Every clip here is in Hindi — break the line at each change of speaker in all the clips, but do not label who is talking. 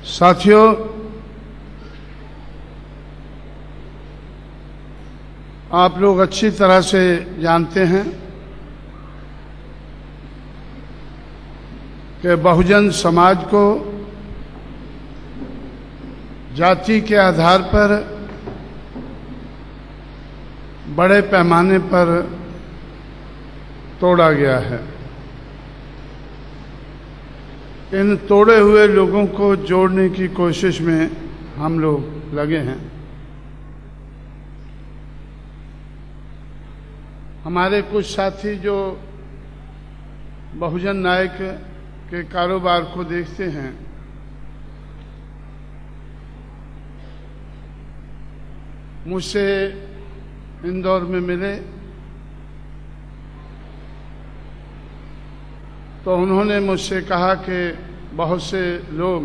साथियों, आप लोग अच्छी तरह से जानते हैं कि बहुजन समाज को जाति के आधार पर बड़े पैमाने पर तोड़ा गया है। इन तोड़े हुए लोगों को जोड़ने की कोशिश में हम लोग लगे हैं। हमारे कुछ साथी जो बहुजन नायक के कारोबार को देखते हैं, मुझसे इंदौर में मिले तो उन्होंने मुझसे कहा कि बहुत से लोग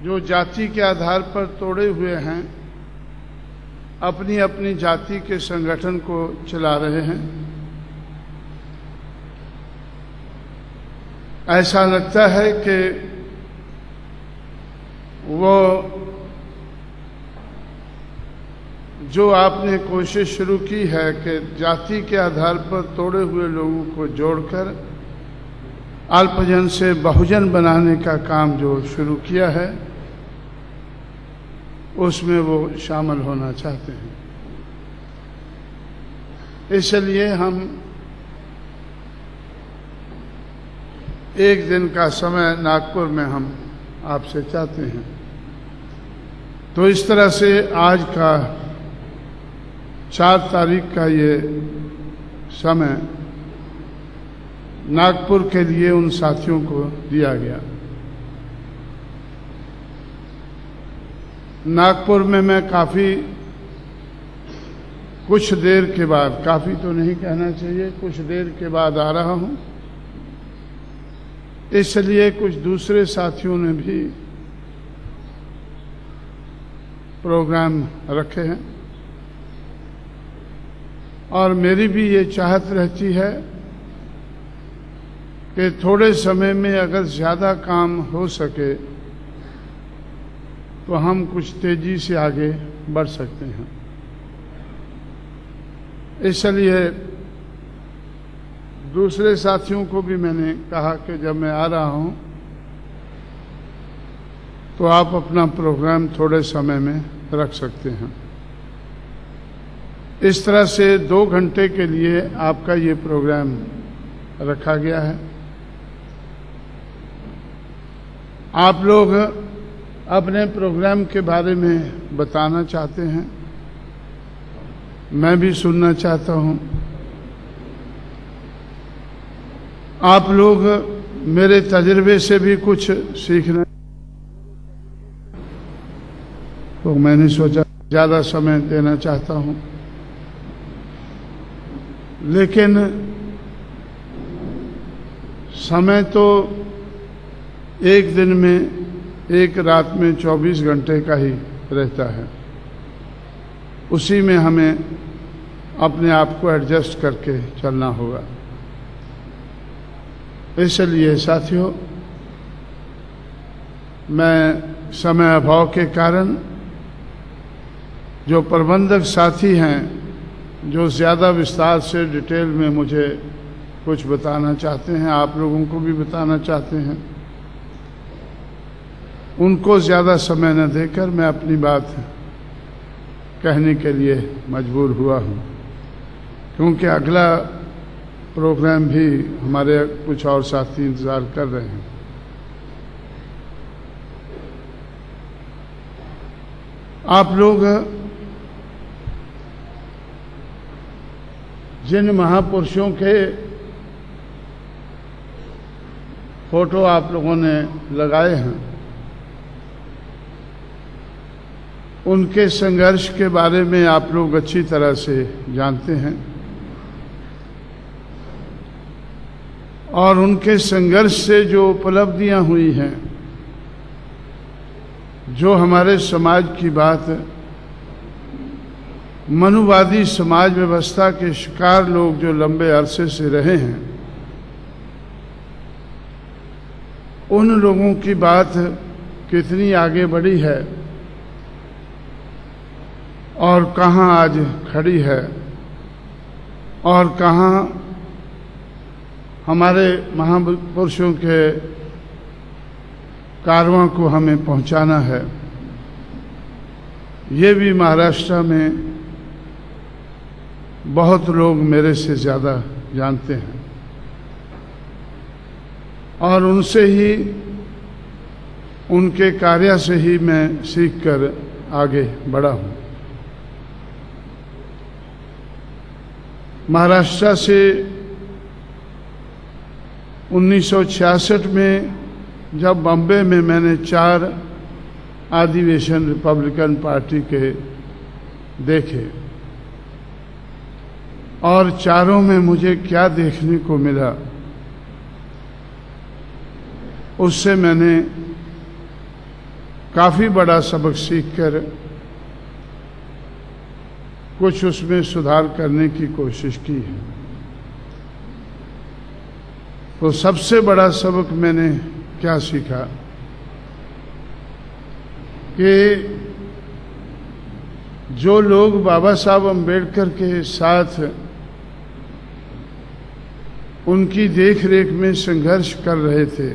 जो जाति के आधार पर तोड़े हुए हैं, अपनी अपनी जाति के संगठन को चला रहे हैं। ऐसा लगता है कि वो जो आपने कोशिश शुरू की है कि जाति के आधार पर तोड़े हुए लोगों को जोड़कर अल्पजन से बहुजन बनाने का काम जो शुरू किया है, उसमें वो शामिल होना चाहते हैं। इसलिए हम एक दिन का समय नागपुर में हम आपसे चाहते हैं। तो इस तरह से आज का 4 तारीख का ये समय नागपुर के लिए उन साथियों को दिया गया। नागपुर में मैं कुछ देर के बाद, काफी तो नहीं कहना चाहिए, कुछ देर के बाद आ रहा हूं। इसलिए कुछ दूसरे साथियों ने भी प्रोग्राम रखे हैं और मेरी भी ये चाहत रहती है कि थोड़े समय में अगर ज़्यादा काम हो सके तो हम कुछ तेजी से आगे बढ़ सकते हैं। इसलिए दूसरे साथियों को भी मैंने कहा कि जब मैं आ रहा हूं तो आप अपना प्रोग्राम थोड़े समय में रख सकते हैं। इस तरह से 2 घंटे के लिए आपका ये प्रोग्राम रखा गया है। आप लोग अपने प्रोग्राम के बारे में बताना चाहते हैं, मैं भी सुनना चाहता हूं। आप लोग मेरे तजुर्बे से भी कुछ सीखना, तो मैंने सोचा ज़्यादा समय देना चाहता हूं। लेकिन समय तो एक दिन में, एक रात में 24 घंटे का ही रहता है। उसी में हमें अपने आप को एडजस्ट करके चलना होगा। इसलिए साथियों, मैं समय अभाव के कारण जो प्रबंधक साथी हैं, जो ज़्यादा विस्तार से डिटेल में मुझे कुछ बताना चाहते हैं, आप लोगों को भी बताना चाहते हैं, उनको ज़्यादा समय न देकर मैं अपनी बात कहने के लिए मजबूर हुआ हूँ, क्योंकि अगला प्रोग्राम भी हमारे कुछ और साथी इंतज़ार कर रहे हैं। आप लोग जिन महापुरुषों के फोटो आप लोगों ने लगाए हैं, उनके संघर्ष के बारे में आप लोग अच्छी तरह से जानते हैं और उनके संघर्ष से जो उपलब्धियां हुई हैं, जो हमारे समाज की बात, मनुवादी समाज व्यवस्था के शिकार लोग जो लंबे अरसे से रहे हैं, उन लोगों की बात कितनी आगे बढ़ी है और कहाँ आज खड़ी है और कहाँ हमारे महापुरुषों के कारवां को हमें पहुंचाना है, ये भी महाराष्ट्र में बहुत लोग मेरे से ज़्यादा जानते हैं और उनसे ही, उनके कार्य से ही मैं सीखकर आगे बढ़ा हूँ। महाराष्ट्र से 1966 में जब बॉम्बे में मैंने 4 अधिवेशन रिपब्लिकन पार्टी के देखे और चारों में मुझे क्या देखने को मिला, उससे मैंने काफ़ी बड़ा सबक सीखकर कुछ उसमें सुधार करने की कोशिश की है। तो सबसे बड़ा सबक मैंने क्या सीखा कि जो लोग बाबा साहब अम्बेडकर के साथ उनकी देखरेख में संघर्ष कर रहे थे,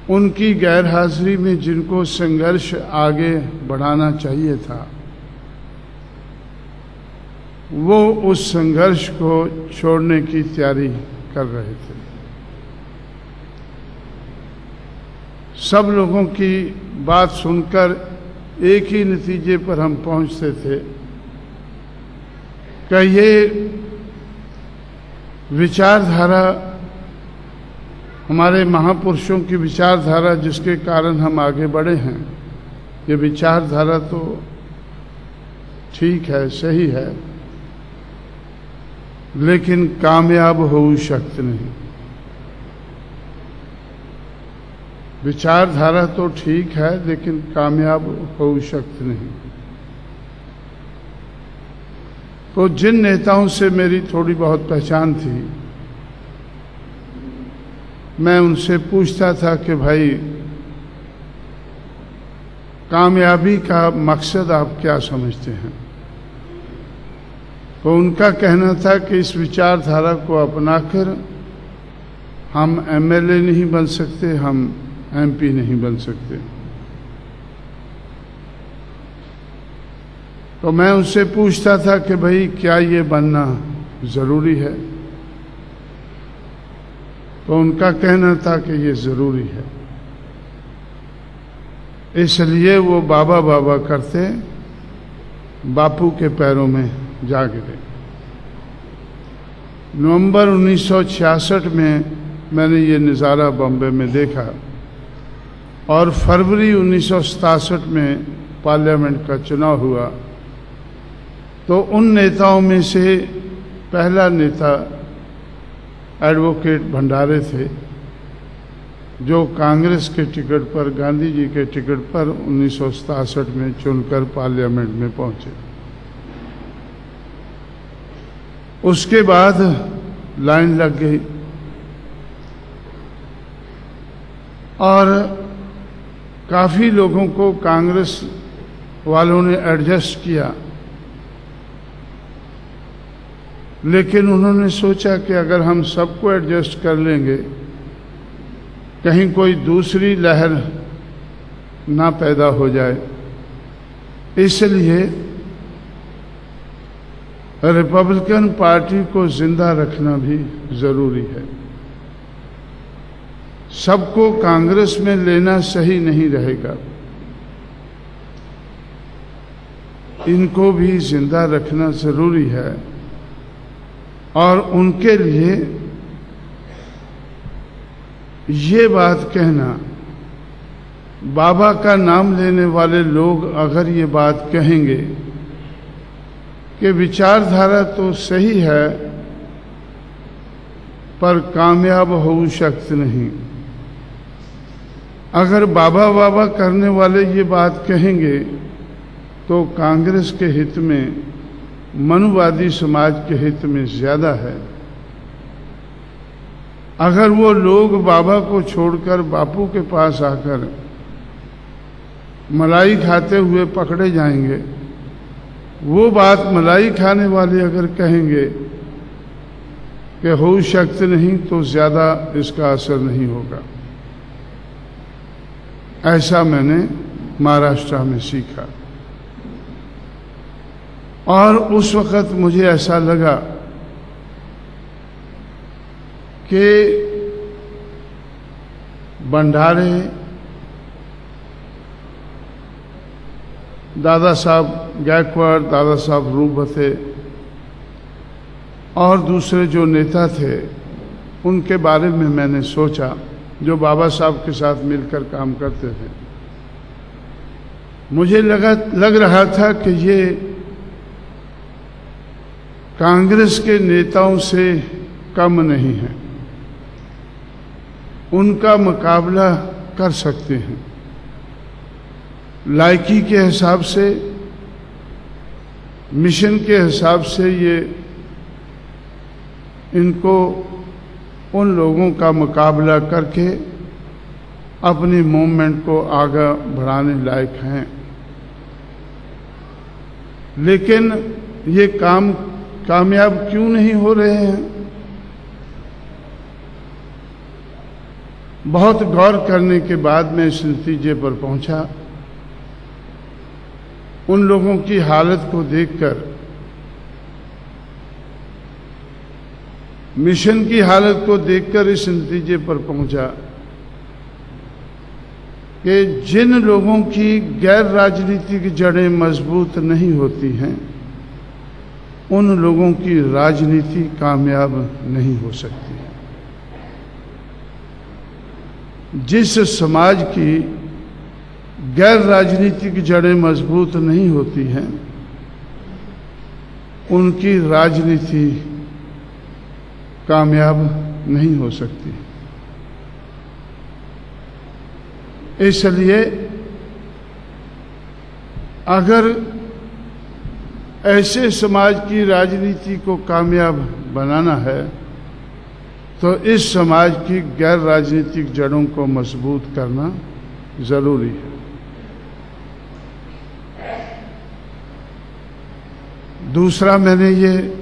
उनकी गैरहाजिरी में जिनको संघर्ष आगे बढ़ाना चाहिए था, वो उस संघर्ष को छोड़ने की तैयारी कर रहे थे। सब लोगों की बात सुनकर एक ही नतीजे पर हम पहुंचते थे कि ये विचारधारा, हमारे महापुरुषों की विचारधारा जिसके कारण हम आगे बढ़े हैं, ये विचारधारा तो ठीक है, सही है, लेकिन कामयाब हो सकते नहीं। विचारधारा तो ठीक है लेकिन कामयाब हो सकते नहीं। तो जिन नेताओं से मेरी थोड़ी बहुत पहचान थी, मैं उनसे पूछता था कि भाई कामयाबी का मकसद आप क्या समझते हैं? तो उनका कहना था कि इस विचारधारा को अपनाकर हम एमएलए नहीं बन सकते, हम एमपी नहीं बन सकते। तो मैं उनसे पूछता था कि भाई क्या ये बनना ज़रूरी है? तो उनका कहना था कि ये ज़रूरी है, इसलिए वो बाबा बाबा करते बापू के पैरों में जा गिरे। नवंबर 1966 में मैंने ये नज़ारा बॉम्बे में देखा और फरवरी 1967 में पार्लियामेंट का चुनाव हुआ। तो उन नेताओं में से पहला नेता एडवोकेट भंडारे थे, जो कांग्रेस के टिकट पर, गांधी जी के टिकट पर 1967 में चुनकर पार्लियामेंट में पहुंचे। उसके बाद लाइन लग गई और काफ़ी लोगों को कांग्रेस वालों ने एडजस्ट किया, लेकिन उन्होंने सोचा कि अगर हम सबको एडजस्ट कर लेंगे, कहीं कोई दूसरी लहर ना पैदा हो जाए, इसलिए रिपब्लिकन पार्टी को जिंदा रखना भी जरूरी है। सबको कांग्रेस में लेना सही नहीं रहेगा, इनको भी जिंदा रखना जरूरी है। और उनके लिए ये बात कहना, बाबा का नाम लेने वाले लोग अगर ये बात कहेंगे कि विचारधारा तो सही है पर कामयाब हो सकते नहीं, अगर बाबा बाबा करने वाले ये बात कहेंगे तो कांग्रेस के हित में, मनुवादी समाज के हित में ज़्यादा है। अगर वो लोग बाबा को छोड़कर बापू के पास आकर मलाई खाते हुए पकड़े जाएंगे, वो बात मलाई खाने वाले अगर कहेंगे कि हो शक्ति नहीं, तो ज्यादा इसका असर नहीं होगा। ऐसा मैंने महाराष्ट्र में सीखा। और उस वक़्त मुझे ऐसा लगा कि भंडारे, दादा साहब गायकवाड़, दादा साहब रूपवते और दूसरे जो नेता थे, उनके बारे में मैंने सोचा, जो बाबा साहब के साथ मिलकर काम करते थे। मुझे लग रहा था कि ये कांग्रेस के नेताओं से कम नहीं है, उनका मुकाबला कर सकते हैं। लायकी के हिसाब से, मिशन के हिसाब से ये इनको उन लोगों का मुकाबला करके अपनी मूवमेंट को आगे बढ़ाने लायक हैं। लेकिन ये काम कामयाब क्यों नहीं हो रहे हैं? बहुत गौर करने के बाद मैं इस नतीजे पर पहुंचा। उन लोगों की हालत को देखकर, मिशन की हालत को देखकर इस नतीजे पर पहुंचा कि जिन लोगों की गैर राजनीतिक जड़ें मजबूत नहीं होती हैं, उन लोगों की राजनीति कामयाब नहीं हो सकती। जिस समाज की गैर राजनीतिक जड़ें मजबूत नहीं होती हैं, उनकी राजनीति कामयाब नहीं हो सकती। इसलिए अगर ऐसे समाज की राजनीति को कामयाब बनाना है, तो इस समाज की गैर राजनीतिक जड़ों को मजबूत करना जरूरी है। दूसरा, मैंने ये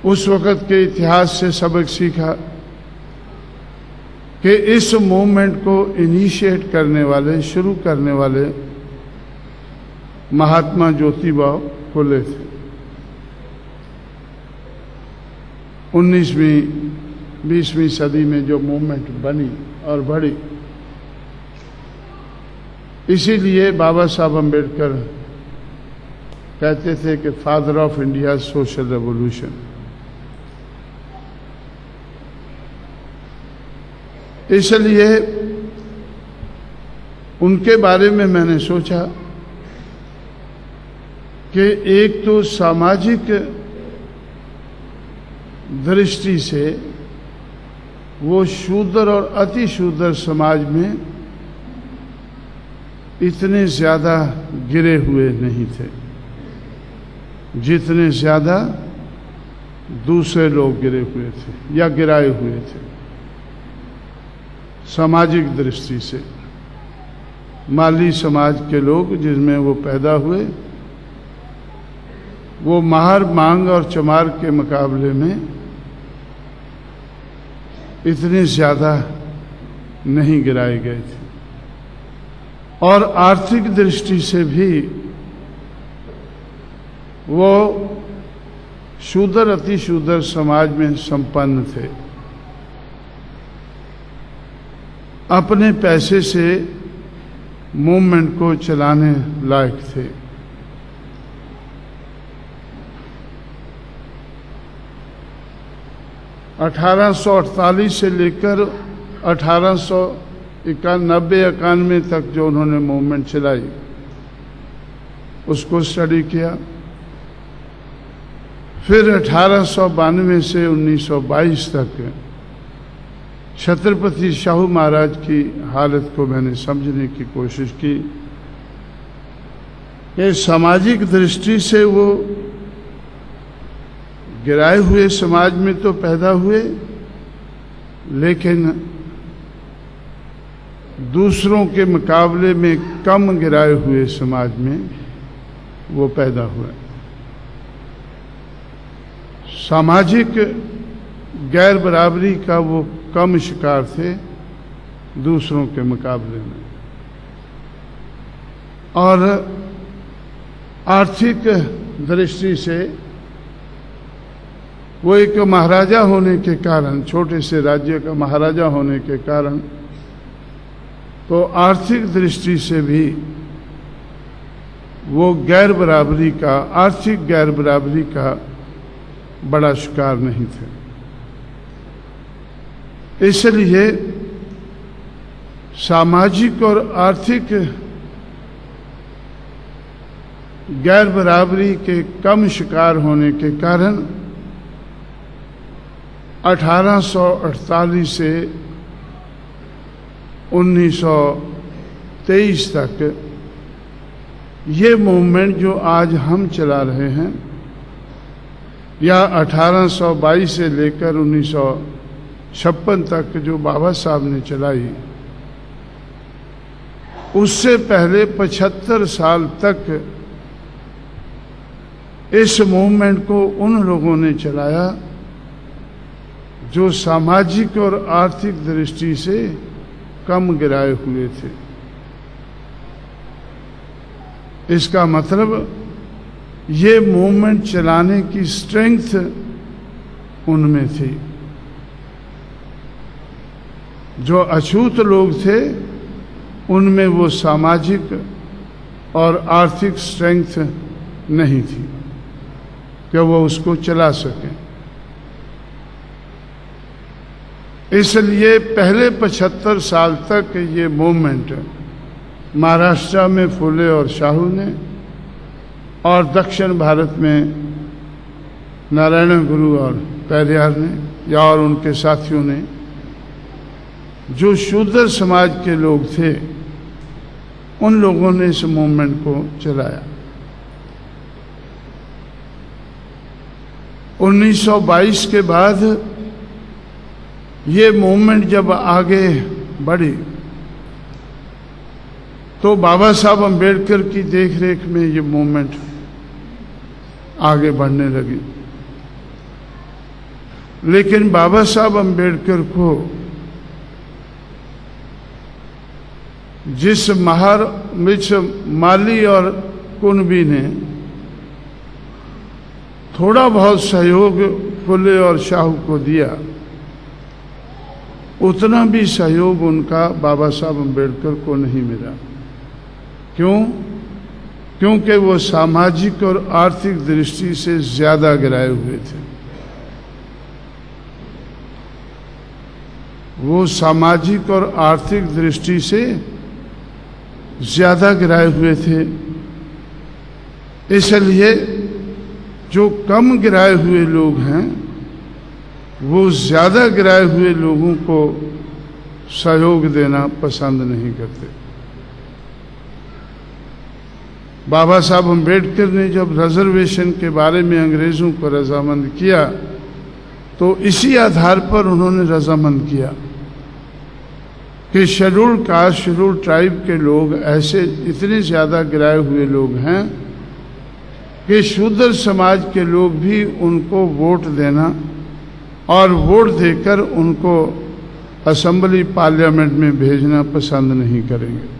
उस वक़्त के इतिहास से सबक सीखा कि इस मूवमेंट को इनिशिएट करने वाले, शुरू करने वाले महात्मा ज्योतिबा फुले थे। 19वीं 20वीं सदी में जो मूवमेंट बनी और बढ़ी, इसीलिए बाबा साहब अम्बेडकर कहते थे कि father of India social revolution. इसलिए उनके बारे में मैंने सोचा कि एक तो सामाजिक दृष्टि से वो शूद्र और अति शूद्र समाज में इतने ज्यादा गिरे हुए नहीं थे जितने ज्यादा दूसरे लोग गिरे हुए थे या गिराए हुए थे। सामाजिक दृष्टि से माली समाज के लोग जिसमें वो पैदा हुए, वो महार, मांग और चमार के मुकाबले में इतने ज्यादा नहीं गिराए गए थे। और आर्थिक दृष्टि से भी वो शूद्र अति शूद्र समाज में संपन्न थे, अपने पैसे से मूवमेंट को चलाने लायक थे। (1848) से लेकर 1891 तक जो उन्होंने मूवमेंट चलाई, उसको स्टडी किया। फिर 1892 से 1922 तक छत्रपति शाहू महाराज की हालत को मैंने समझने की कोशिश की कि सामाजिक दृष्टि से वो गिराए हुए समाज में तो पैदा हुए, लेकिन दूसरों के मुकाबले में कम गिराए हुए समाज में वो पैदा हुए। सामाजिक गैर बराबरी का वो कम शिकार थे दूसरों के मुकाबले में, और आर्थिक दृष्टि से वो एक महाराजा होने के कारण, छोटे से राज्य का महाराजा होने के कारण, तो आर्थिक दृष्टि से भी वो गैर बराबरी का, आर्थिक गैर बराबरी का बड़ा शिकार नहीं थे। इसलिए सामाजिक और आर्थिक गैर बराबरी के कम शिकार होने के कारण 1848 से 1923 तक ये मूवमेंट जो आज हम चला रहे हैं, या 1822 से लेकर 1956 तक जो बाबा साहब ने चलाई, उससे पहले 75 साल तक इस मूवमेंट को उन लोगों ने चलाया जो सामाजिक और आर्थिक दृष्टि से कम गिराए हुए थे। इसका मतलब ये मूवमेंट चलाने की स्ट्रेंथ उनमें थी। जो अछूत लोग थे उनमें वो सामाजिक और आर्थिक स्ट्रेंथ नहीं थी कि वो उसको चला सकें। इसलिए पहले 75 साल तक ये मूवमेंट महाराष्ट्र में फुले और शाहू ने, और दक्षिण भारत में नारायण गुरु और पेरियार ने, या और उनके साथियों ने, जो शूद्र समाज के लोग थे, उन लोगों ने इस मूवमेंट को चलाया। 1922 के बाद ये मूवमेंट जब आगे बढ़ी तो बाबा साहब अम्बेडकर की देखरेख में ये मूवमेंट आगे बढ़ने लगी। लेकिन बाबा साहब अम्बेडकर को जिस माली और कुनबी ने थोड़ा बहुत सहयोग फुले और शाहू को दिया, उतना भी सहयोग उनका बाबा साहब अम्बेडकर को नहीं मिला। क्यों? क्योंकि वो सामाजिक और आर्थिक दृष्टि से ज्यादा गिराए हुए थे। वो सामाजिक और आर्थिक दृष्टि से ज्यादा गिराए हुए थे। इसलिए जो कम गिराए हुए लोग हैं वो ज्यादा गिराए हुए लोगों को सहयोग देना पसंद नहीं करते। बाबा साहब अम्बेडकर ने जब रिजर्वेशन के बारे में अंग्रेजों को रजामंद किया तो इसी आधार पर उन्होंने रजामंद किया कि शेड्यूल्ड कास्ट, शेड्यूल्ड ट्राइब के लोग ऐसे इतने ज्यादा गिराए हुए लोग हैं कि शूद्र समाज के लोग भी उनको वोट देना और वोट देकर उनको असेंबली पार्लियामेंट में भेजना पसंद नहीं करेंगे।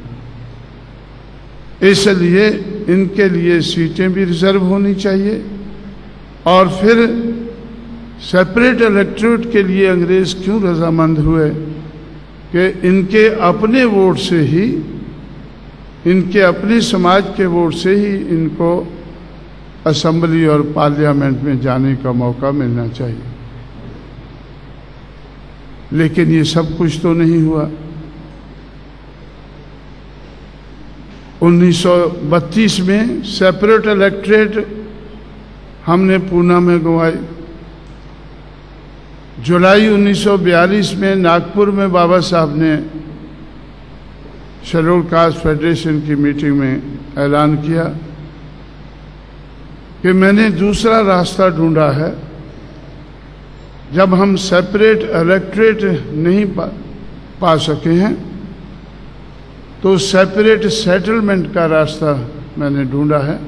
इसलिए इनके लिए सीटें भी रिजर्व होनी चाहिए। और फिर सेपरेट इलेक्टोरेट के लिए अंग्रेज क्यों रजामंद हुए कि इनके अपने वोट से ही, इनके अपने समाज के वोट से ही इनको असेंबली और पार्लियामेंट में जाने का मौका मिलना चाहिए। लेकिन ये सब कुछ तो नहीं हुआ। 1932 में सेपरेट इलेक्टोरेट हमने पूना में गंवाई। जुलाई 1942 में नागपुर में बाबा साहब ने शेड्यूल्ड कास्ट फेडरेशन की मीटिंग में ऐलान किया कि मैंने दूसरा रास्ता ढूंढा है जब हम सेपरेट इलेक्टोरेट नहीं पा सके हैं तो सेपरेट सेटलमेंट का रास्ता मैंने ढूंढा है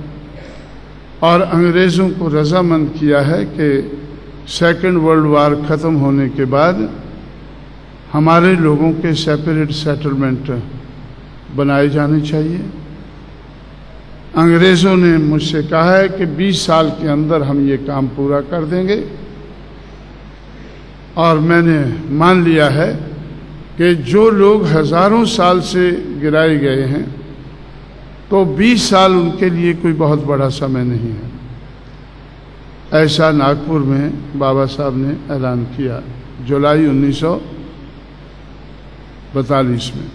और अंग्रेज़ों को रजामंद किया है कि सेकेंड वर्ल्ड वार ख़त्म होने के बाद हमारे लोगों के सेपरेट सेटलमेंट बनाए जाने चाहिए। अंग्रेज़ों ने मुझसे कहा है कि 20 साल के अंदर हम ये काम पूरा कर देंगे और मैंने मान लिया है कि जो लोग हज़ारों साल से गिराए गए हैं तो 20 साल उनके लिए कोई बहुत बड़ा समय नहीं है। ऐसा नागपुर में बाबा साहब ने ऐलान किया जुलाई 1942 में।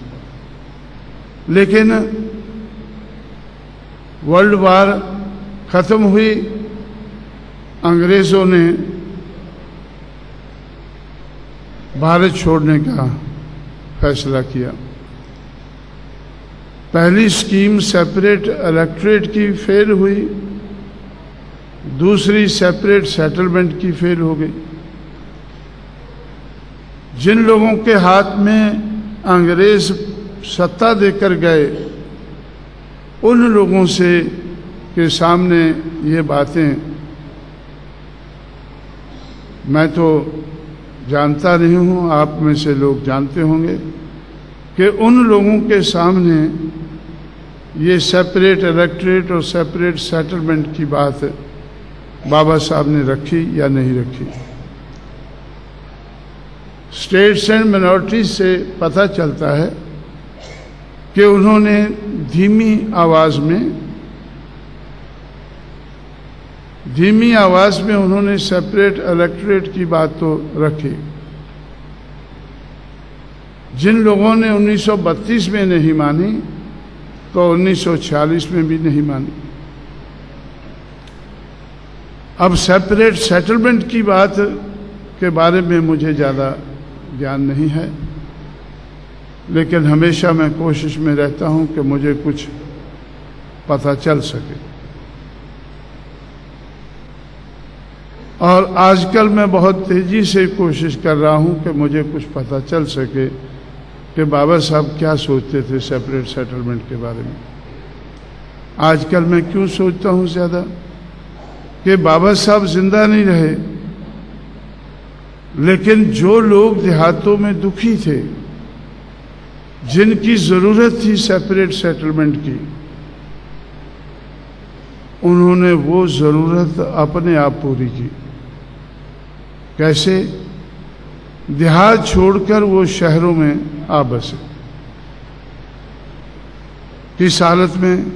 लेकिन वर्ल्ड वार ख़त्म हुई, अंग्रेज़ों ने भारत छोड़ने का फैसला किया। पहली स्कीम सेपरेट इलेक्टोरेट की फेल हुई, दूसरी सेपरेट सेटलमेंट की फेल हो गई। जिन लोगों के हाथ में अंग्रेज सत्ता देकर गए उन लोगों से के सामने ये बातें मैं तो जानता नहीं हूँ, आप में से लोग जानते होंगे कि उन लोगों के सामने ये सेपरेट इलेक्टोरेट और सेपरेट सेटलमेंट की बात बाबा साहब ने रखी या नहीं रखी। स्टेट्स एंड मिनॉरिटीज से पता चलता है कि उन्होंने धीमी आवाज में उन्होंने सेपरेट इलेक्टोरेट की बात तो रखी। जिन लोगों ने 1932 में नहीं मानी तो 1946 में भी नहीं मानी। अब सेपरेट सेटलमेंट की बात के बारे में मुझे ज़्यादा ज्ञान नहीं है, लेकिन हमेशा मैं कोशिश में रहता हूं कि मुझे कुछ पता चल सके। और आजकल मैं बहुत तेज़ी से कोशिश कर रहा हूं कि मुझे कुछ पता चल सके कि बाबा साहब क्या सोचते थे सेपरेट सेटलमेंट के बारे में। आजकल मैं क्यों सोचता हूं ज़्यादा कि बाबा साहब जिंदा नहीं रहे, लेकिन जो लोग देहातों में दुखी थे, जिनकी ज़रूरत थी सेपरेट सेटलमेंट की, उन्होंने वो ज़रूरत अपने आप पूरी की। कैसे? देहात छोड़कर वो शहरों में आ बसे। किस हालत में?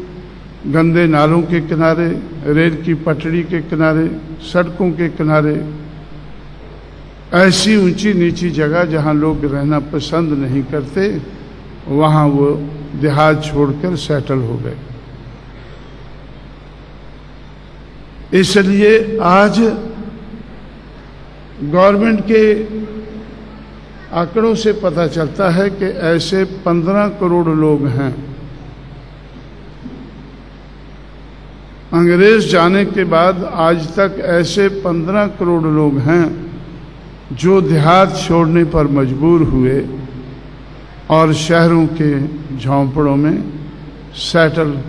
गंदे नालों के किनारे, रेल की पटड़ी के किनारे, सड़कों के किनारे, ऐसी ऊंची नीची जगह जहां लोग रहना पसंद नहीं करते, वहां वो देहात छोड़कर सेटल हो गए। इसलिए आज गवर्नमेंट के आंकड़ों से पता चलता है कि ऐसे 15 करोड़ लोग हैं। अंग्रेज जाने के बाद आज तक ऐसे 15 करोड़ लोग हैं जो देहात छोड़ने पर मजबूर हुए और शहरों के झोंपड़ों में सेटल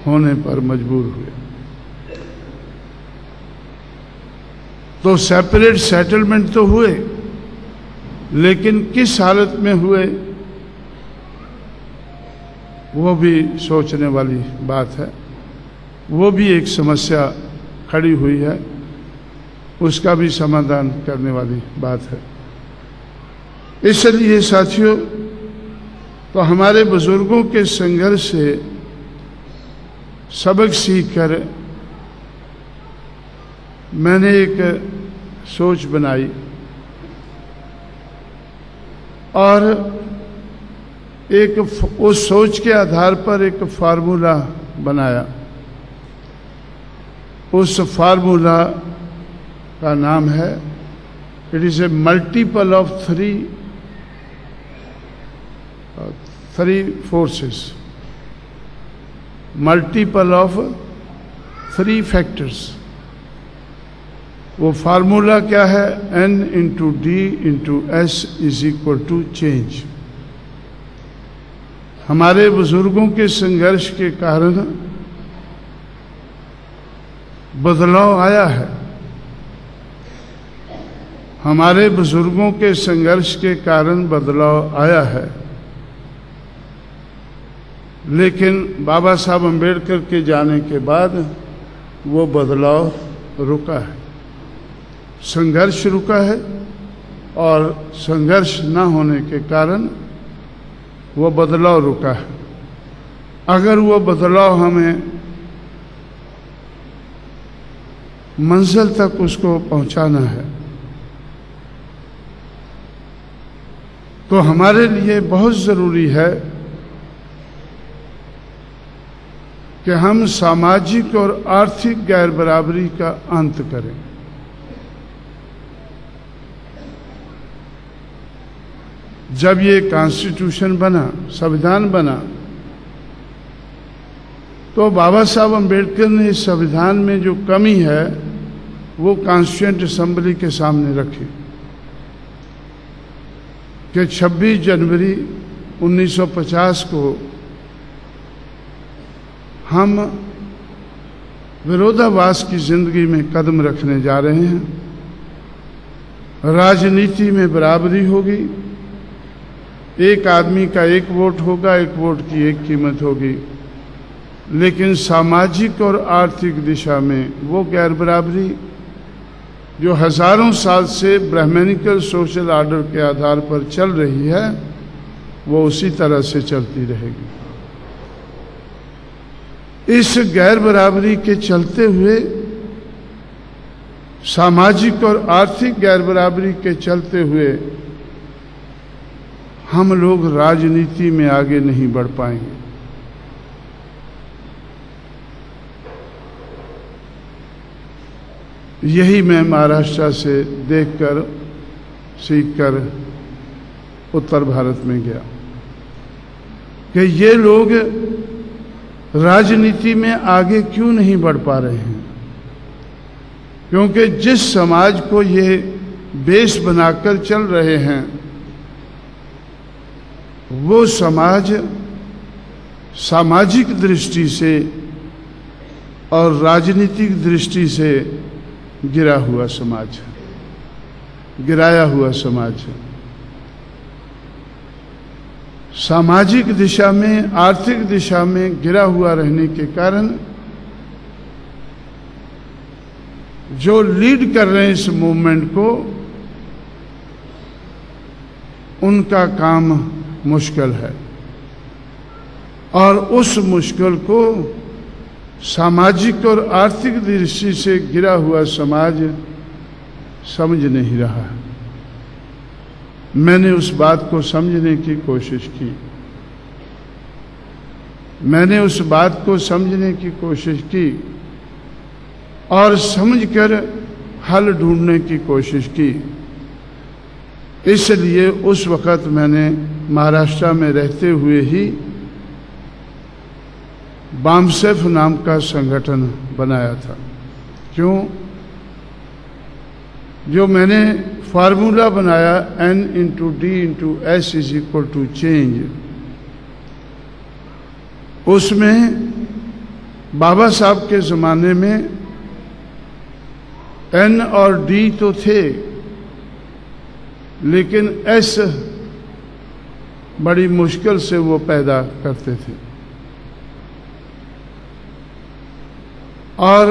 होने पर मजबूर हुए। तो सेपरेट सेटलमेंट तो हुए, लेकिन किस हालत में हुए वो भी सोचने वाली बात है। वो भी एक समस्या खड़ी हुई है, उसका भी समाधान करने वाली बात है। इसलिए साथियों, तो हमारे बुजुर्गों के संघर्ष से सबक सीखकर मैंने एक सोच बनाई और उस सोच के आधार पर एक फार्मूला बनाया। उस फार्मूला का नाम है, it is a multiple of three forces, multiple of 3 factors. वो फार्मूला क्या है? N into D into S is equal to change. हमारे बुजुर्गों के संघर्ष के कारण बदलाव आया है। हमारे बुजुर्गों के संघर्ष के कारण बदलाव आया है, लेकिन बाबा साहब अम्बेडकर के जाने के बाद वो बदलाव रुका है, संघर्ष रुका है, और संघर्ष न होने के कारण वो बदलाव रुका है। अगर वो बदलाव हमें मंजिल तक उसको पहुंचाना है तो हमारे लिए बहुत ज़रूरी है कि हम सामाजिक और आर्थिक गैर बराबरी का अंत करें। जब ये कॉन्स्टिट्यूशन बना, संविधान बना, तो बाबा साहब अम्बेडकर ने इस संविधान में जो कमी है वो कॉन्स्टिट्यूएंट असेंबली के सामने रखी कि 26 जनवरी 1950 को हम विरोधाभास की जिंदगी में कदम रखने जा रहे हैं। राजनीति में बराबरी होगी, एक आदमी का एक वोट होगा, एक वोट की एक कीमत होगी, लेकिन सामाजिक और आर्थिक दिशा में वो गैर बराबरी जो हजारों साल से ब्राह्मणिकल सोशल ऑर्डर के आधार पर चल रही है वो उसी तरह से चलती रहेगी। इस गैर बराबरी के चलते हुए, सामाजिक और आर्थिक गैर बराबरी के चलते हुए हम लोग राजनीति में आगे नहीं बढ़ पाएंगे। यही मैं महाराष्ट्र से देखकर सीखकर उत्तर भारत में गया कि ये लोग राजनीति में आगे क्यों नहीं बढ़ पा रहे हैं, क्योंकि जिस समाज को ये बेस बनाकर चल रहे हैं वो समाज सामाजिक दृष्टि से और राजनीतिक दृष्टि से गिरा हुआ समाज है, गिराया हुआ समाज है। सामाजिक दिशा में, आर्थिक दिशा में गिरा हुआ रहने के कारण जो लीड कर रहे हैं इस मूवमेंट को, उनका काम मुश्किल है, और उस मुश्किल को सामाजिक और आर्थिक दृष्टि से गिरा हुआ समाज समझ नहीं रहा है। मैंने उस बात को समझने की कोशिश की, मैंने उस बात को समझने की कोशिश की और समझकर हल ढूंढने की कोशिश की। इसलिए उस वक़्त मैंने महाराष्ट्र में रहते हुए ही बामसेफ नाम का संगठन बनाया था। क्यों? जो मैंने फार्मूला बनाया N into D into S is equal to change, उसमें बाबा साहब के ज़माने में N और D तो थे, लेकिन S बड़ी मुश्किल से वो पैदा करते थे, और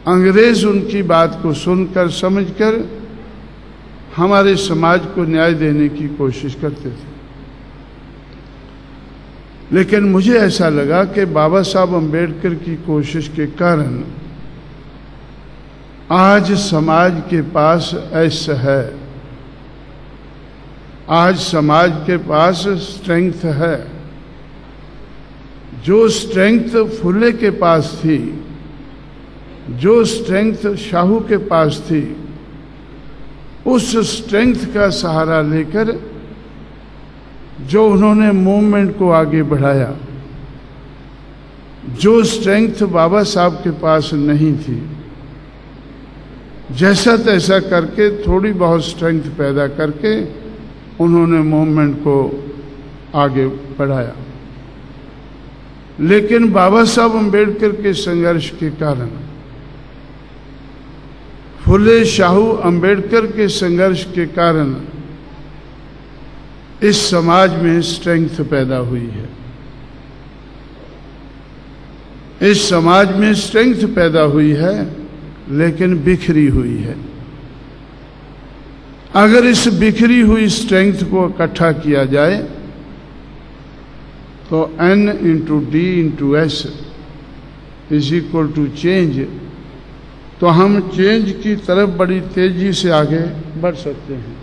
अंग्रेज उनकी बात को सुनकर समझकर हमारे समाज को न्याय देने की कोशिश करते थे। लेकिन मुझे ऐसा लगा कि बाबा साहब अम्बेडकर की कोशिश के कारण आज समाज के पास ऐसा है, आज समाज के पास स्ट्रेंथ है। जो स्ट्रेंथ फुले के पास थी, जो स्ट्रेंथ शाहू के पास थी, उस स्ट्रेंथ का सहारा लेकर जो उन्होंने मूवमेंट को आगे बढ़ाया, जो स्ट्रेंथ बाबा साहब के पास नहीं थी, जैसा तैसा करके थोड़ी बहुत स्ट्रेंथ पैदा करके उन्होंने मूवमेंट को आगे बढ़ाया। लेकिन बाबा साहब अम्बेडकर के संघर्ष के कारण, फुले शाहू अम्बेडकर के संघर्ष के कारण इस समाज में स्ट्रेंथ पैदा हुई है। इस समाज में स्ट्रेंथ पैदा हुई है, लेकिन बिखरी हुई है। अगर इस बिखरी हुई स्ट्रेंथ को इकट्ठा किया जाए तो N into D into S is equal to change, तो हम चेंज की तरफ बड़ी तेजी से आगे बढ़ सकते हैं।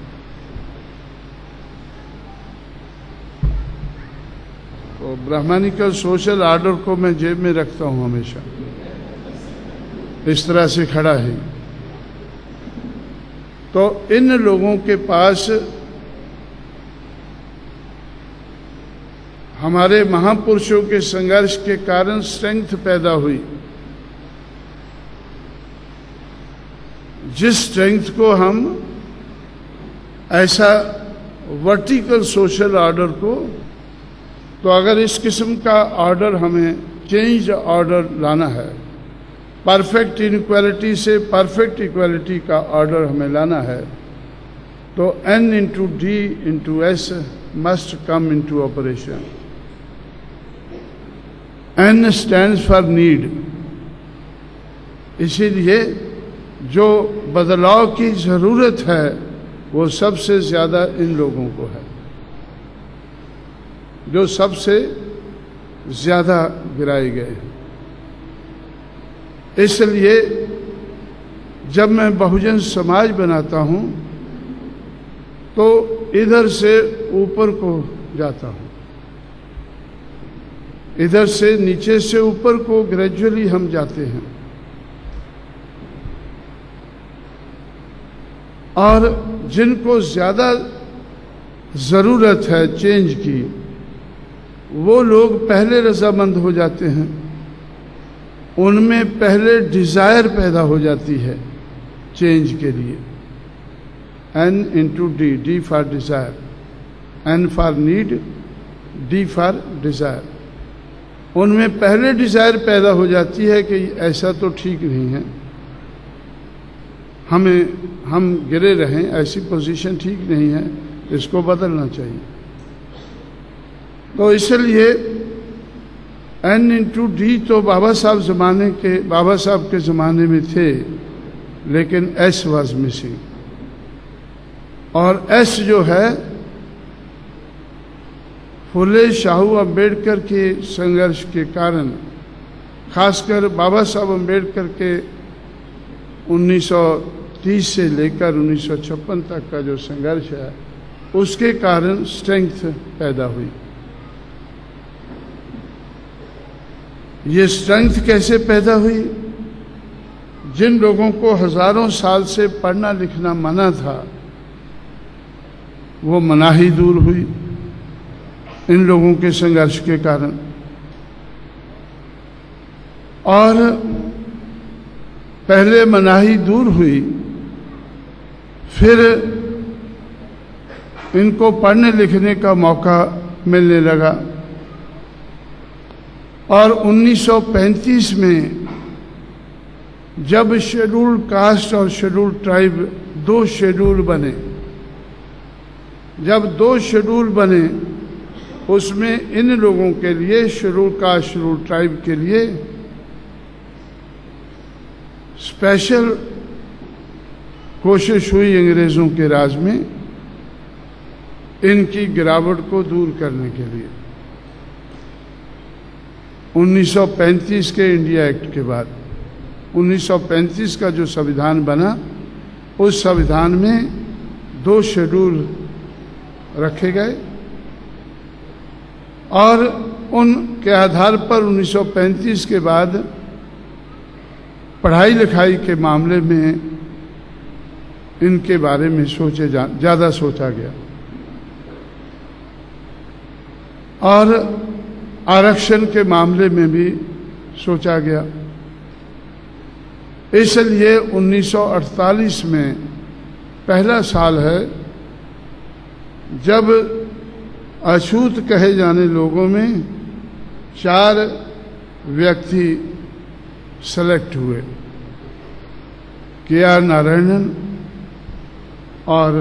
तो ब्राह्मणिकल सोशल आर्डर को मैं जेब में रखता हूं हमेशा, इस तरह से खड़ा है। तो इन लोगों के पास हमारे महापुरुषों के संघर्ष के कारण स्ट्रेंथ पैदा हुई, जिस स्ट्रेंथ को हम ऐसा वर्टिकल सोशल ऑर्डर को, तो अगर इस किस्म का ऑर्डर हमें चेंज ऑर्डर लाना है, परफेक्ट इनइक्वालिटी से परफेक्ट इक्वालिटी का ऑर्डर हमें लाना है, तो N into D into S must come into operation. N stands for need, इसीलिए जो बदलाव की जरूरत है वो सबसे ज्यादा इन लोगों को है, जो सबसे ज्यादा गिराए गए हैं। इसलिए जब मैं बहुजन समाज बनाता हूं तो इधर से ऊपर को जाता हूं, इधर से नीचे से ऊपर को ग्रेजुअली हम जाते हैं। और जिनको ज्यादा जरूरत है चेंज की, वो लोग पहले रजामंद हो जाते हैं, उनमें पहले डिजायर पैदा हो जाती है चेंज के लिए। N into D, D for Dzire, N for need, D for Dzire. उनमें पहले डिजायर पैदा हो जाती है कि ऐसा तो ठीक नहीं है, हम गिरे रहें, ऐसी पोजीशन ठीक नहीं है, इसको बदलना चाहिए। तो इसलिए N इंटू डी तो बाबा साहब के ज़माने में थे, लेकिन S वाज मिसिंग। और S जो है, फुले शाहू अम्बेडकर के संघर्ष के कारण, खासकर बाबा साहब अम्बेडकर के 1930 से लेकर 1956 तक का जो संघर्ष है, उसके कारण स्ट्रेंथ पैदा हुई। ये स्ट्रेंथ कैसे पैदा हुई? जिन लोगों को हजारों साल से पढ़ना लिखना मना था, वो मनाही दूर हुई इन लोगों के संघर्ष के कारण। और पहले मनाही दूर हुई, फिर इनको पढ़ने लिखने का मौका मिलने लगा। और 1935 में जब शेड्यूल्ड कास्ट और शेड्यूल्ड ट्राइब दो शेड्यूल बने, जब दो शेड्यूल बने, उसमें इन लोगों के लिए, शेड्यूल्ड कास्ट शेड्यूल्ड ट्राइब के लिए स्पेशल कोशिश हुई अंग्रेजों के राज में इनकी गिरावट को दूर करने के लिए। 1935 के इंडिया एक्ट के बाद 1935 का जो संविधान बना, उस संविधान में दो शेड्यूल रखे गए और उनके आधार पर 1935 के बाद पढ़ाई लिखाई के मामले में इनके बारे में ज़्यादा सोचा गया और आरक्षण के मामले में भी सोचा गया। इसलिए 1948 में पहला साल है जब अछूत कहे जाने लोगों में 4 व्यक्ति सेलेक्ट हुए, के.आर. नारायणन और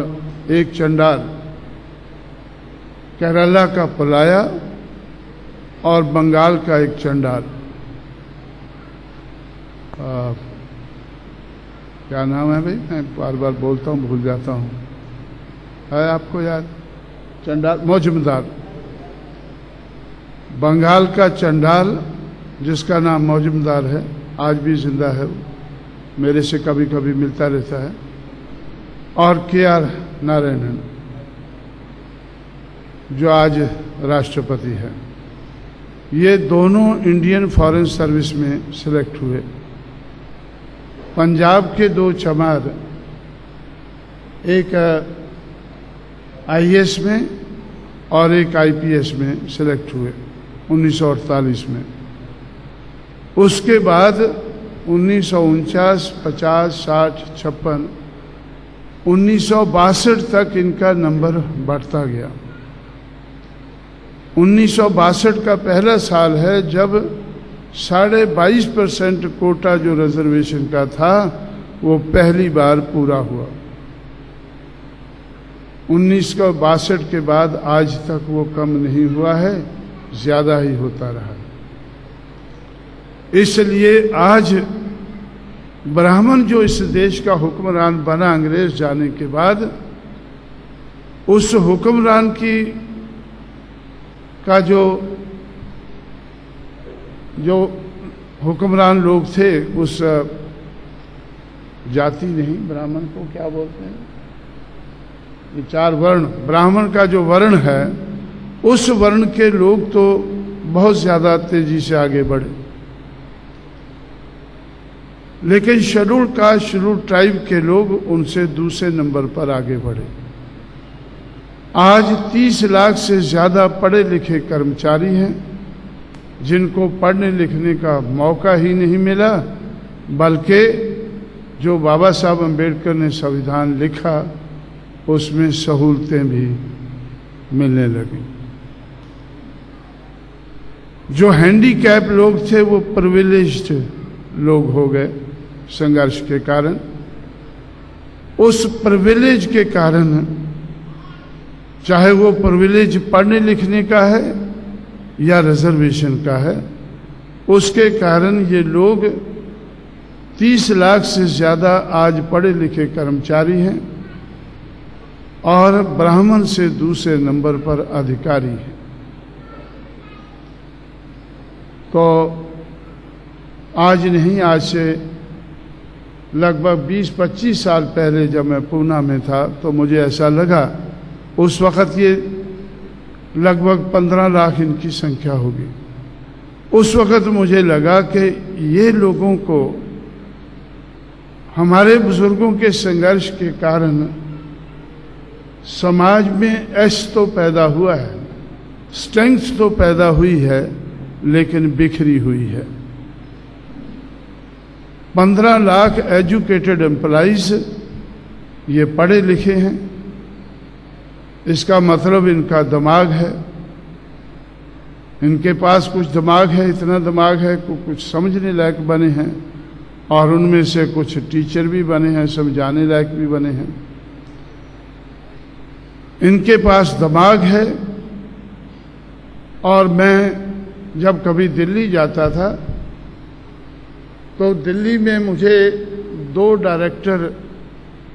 एक चंडाल, केरला का पलाया और बंगाल का एक चंडाल। क्या नाम है भाई? मैं बार बार बोलता हूँ, भूल जाता हूँ। है आपको याद? चंडाल मौजूमदार, बंगाल का चंडाल जिसका नाम मौजूमदार है, आज भी जिंदा है, मेरे से कभी कभी मिलता रहता है, और के.आर. नारायणन जो आज राष्ट्रपति है। ये दोनों इंडियन फॉरेन सर्विस में सिलेक्ट हुए। पंजाब के 2 चमार, एक आईएएस में और एक आईपीएस में सिलेक्ट हुए 1948 में। उसके बाद 1949, 50, 60, 56, 1962 तक इनका नंबर बढ़ता गया। 1962 का पहला साल है जब 22.5% कोटा जो रिजर्वेशन का था वो पहली बार पूरा हुआ। 1962 के बाद आज तक वो कम नहीं हुआ है, ज्यादा ही होता रहा। इसलिए आज ब्राह्मण जो इस देश का हुक्मरान बना अंग्रेज जाने के बाद, उस हुक्मरान का जो हुक्मरान लोग थे, उस जाति नहीं, ब्राह्मण को क्या बोलते हैं, ये 4 वर्ण, ब्राह्मण का जो वर्ण है, उस वर्ण के लोग तो बहुत ज्यादा तेजी से आगे बढ़े। लेकिन शेड्यूल कास्ट, शेड्यूल ट्राइब के लोग उनसे दूसरे नंबर पर आगे बढ़े। आज 30 लाख से ज्यादा पढ़े लिखे कर्मचारी हैं जिनको पढ़ने लिखने का मौका ही नहीं मिला, बल्कि जो बाबा साहब अम्बेडकर ने संविधान लिखा उसमें सहूलतें भी मिलने लगी। जो हैंडीकैप लोग थे वो प्रिविलेज्ड लोग हो गए संघर्ष के कारण। उस प्रिविलेज के कारण, चाहे वो प्रिविलेज पढ़ने लिखने का है या रिजर्वेशन का है, उसके कारण ये लोग 30 लाख से ज्यादा आज पढ़े लिखे कर्मचारी हैं और ब्राह्मण से दूसरे नंबर पर अधिकारी हैं। तो आज नहीं, आज से लगभग 20-25 साल पहले जब मैं पूना में था तो मुझे ऐसा लगा, उस वक़्त ये लगभग 15 लाख इनकी संख्या होगी। उस वक़्त मुझे लगा कि ये लोगों को हमारे बुजुर्गों के संघर्ष के कारण समाज में ऐश तो पैदा हुआ है, स्ट्रेंथ तो पैदा हुई है, लेकिन बिखरी हुई है। 15 लाख एजुकेटेड एम्प्लॉइज ये पढ़े लिखे हैं, इसका मतलब इनका दिमाग है, इनके पास कुछ दिमाग है, इतना दिमाग है कि कुछ समझने लायक बने हैं, और उनमें से कुछ टीचर भी बने हैं, समझाने लायक भी बने हैं। इनके पास दिमाग है। और मैं जब कभी दिल्ली जाता था तो दिल्ली में मुझे 2 डायरेक्टर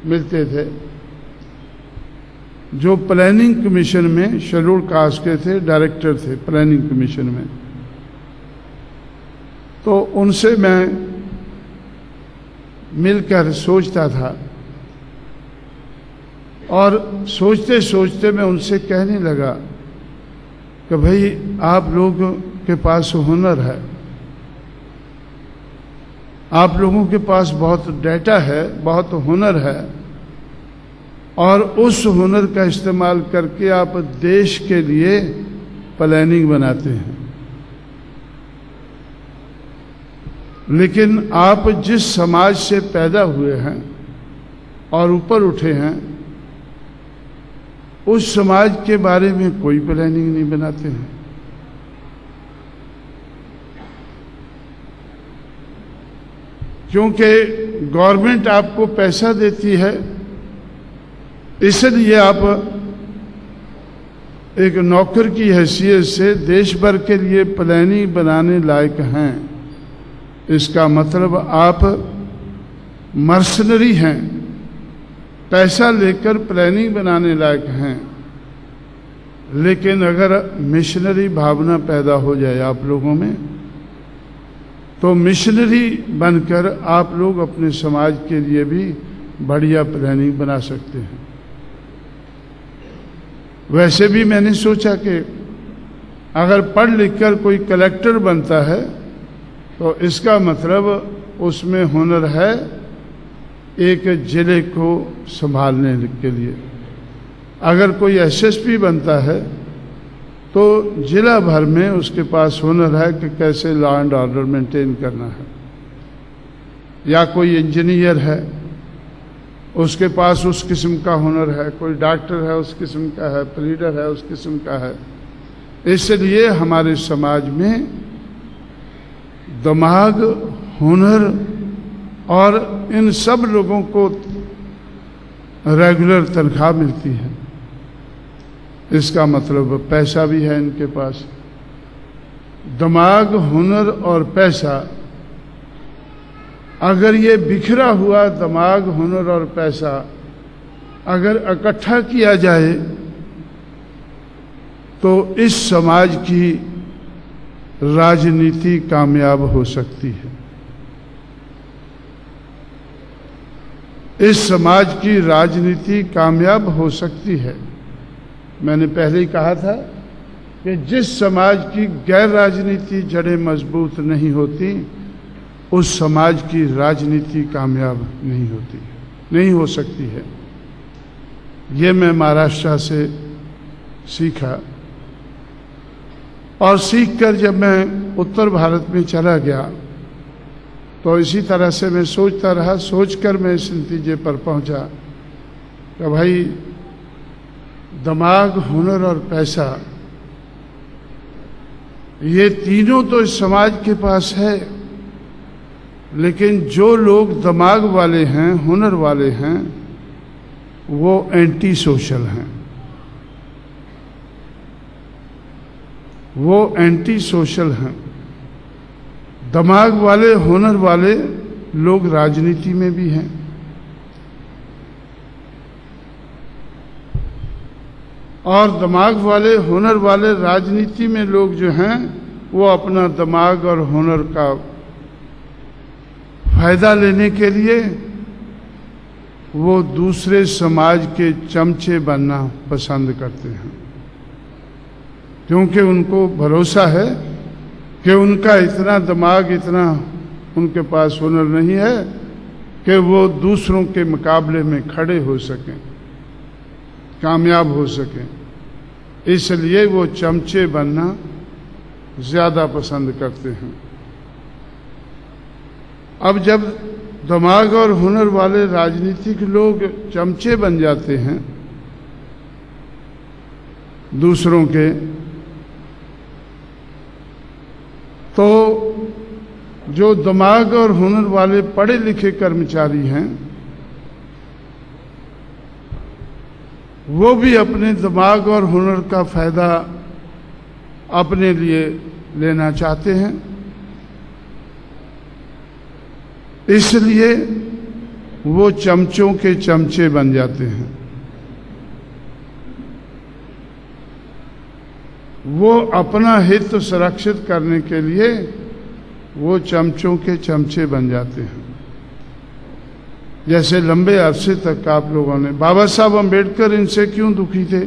मिलते थे जो प्लानिंग कमीशन में शेड्यूल कास्ट के थे, डायरेक्टर थे प्लानिंग कमीशन में। तो उनसे मैं मिलकर सोचता था, और सोचते सोचते मैं उनसे कहने लगा कि भाई आप लोगों के पास हुनर है, आप लोगों के पास बहुत डेटा है, बहुत हुनर है, और उस हुनर का इस्तेमाल करके आप देश के लिए प्लानिंग बनाते हैं। लेकिन आप जिस समाज से पैदा हुए हैं और ऊपर उठे हैं, उस समाज के बारे में कोई प्लानिंग नहीं बनाते हैं। क्योंकि गवर्नमेंट आपको पैसा देती है, इसलिए आप एक नौकर की हैसियत से देश भर के लिए प्लानिंग बनाने लायक हैं। इसका मतलब आप मर्सनरी हैं, पैसा लेकर प्लानिंग बनाने लायक हैं। लेकिन अगर मिशनरी भावना पैदा हो जाए आप लोगों में, तो मिशनरी बनकर आप लोग अपने समाज के लिए भी बढ़िया प्लानिंग बना सकते हैं। वैसे भी मैंने सोचा कि अगर पढ़ लिख कर कोई कलेक्टर बनता है तो इसका मतलब उसमें हुनर है एक जिले को संभालने के लिए। अगर कोई एसएसपी बनता है तो जिला भर में उसके पास हुनर है कि कैसे लॉ एंड ऑर्डर मेंटेन करना है। या कोई इंजीनियर है, उसके पास उस किस्म का हुनर है। कोई डॉक्टर है, उस किस्म का है। प्लीडर है, उस किस्म का है। इसलिए हमारे समाज में दिमाग, हुनर और इन सब लोगों को रेगुलर तनख्वाह मिलती है। इसका मतलब पैसा भी है इनके पास। दिमाग, हुनर और पैसा, अगर ये बिखरा हुआ दिमाग, हुनर और पैसा अगर इकट्ठा किया जाए तो इस समाज की राजनीति कामयाब हो सकती है। इस समाज की राजनीति कामयाब हो सकती है। मैंने पहले ही कहा था कि जिस समाज की गैर राजनीति जड़ें मजबूत नहीं होती, उस समाज की राजनीति कामयाब नहीं होती, नहीं हो सकती है। ये मैं महाराष्ट्र से सीखा, और सीखकर जब मैं उत्तर भारत में चला गया तो इसी तरह से मैं सोचता रहा। सोचकर मैं इस नतीजे पर पहुंचा कि भाई दिमाग, हुनर और पैसा, ये तीनों तो इस समाज के पास है, लेकिन जो लोग दिमाग वाले हैं, हुनर वाले हैं, वो एंटी सोशल हैं। वो एंटी सोशल हैं। दिमाग वाले, हुनर वाले लोग राजनीति में भी हैं। और दिमाग वाले, हुनर वाले राजनीति में लोग जो हैं, वो अपना दिमाग और हुनर का फायदा लेने के लिए वो दूसरे समाज के चमचे बनना पसंद करते हैं। क्योंकि उनको भरोसा है कि उनका इतना दिमाग, इतना उनके पास हुनर नहीं है कि वो दूसरों के मुकाबले में खड़े हो सकें, कामयाब हो सकें। इसलिए वो चमचे बनना ज़्यादा पसंद करते हैं। अब जब दिमाग और हुनर वाले राजनीतिक लोग चमचे बन जाते हैं दूसरों के, तो जो दिमाग और हुनर वाले पढ़े लिखे कर्मचारी हैं, वो भी अपने दिमाग और हुनर का फायदा अपने लिए लेना चाहते हैं। इसलिए वो चमचों के चमचे बन जाते हैं। वो अपना हित सुरक्षित करने के लिए वो चमचों के चमचे बन जाते हैं। जैसे लंबे अरसे तक आप लोगों ने, बाबा साहब अम्बेडकर इनसे क्यों दुखी थे?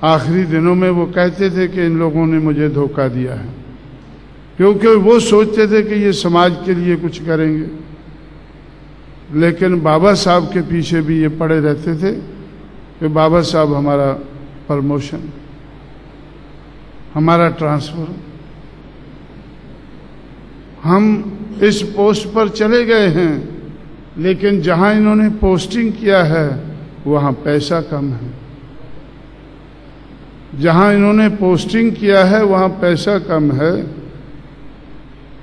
आखिरी दिनों में वो कहते थे कि इन लोगों ने मुझे धोखा दिया है, क्योंकि वो सोचते थे कि ये समाज के लिए कुछ करेंगे। लेकिन बाबा साहब के पीछे भी ये पड़े रहते थे कि बाबा साहब हमारा प्रमोशन, हमारा ट्रांसफर। हम इस पोस्ट पर चले गए हैं, लेकिन जहां इन्होंने पोस्टिंग किया है वहां पैसा कम है। जहां इन्होंने पोस्टिंग किया है वहां पैसा कम है,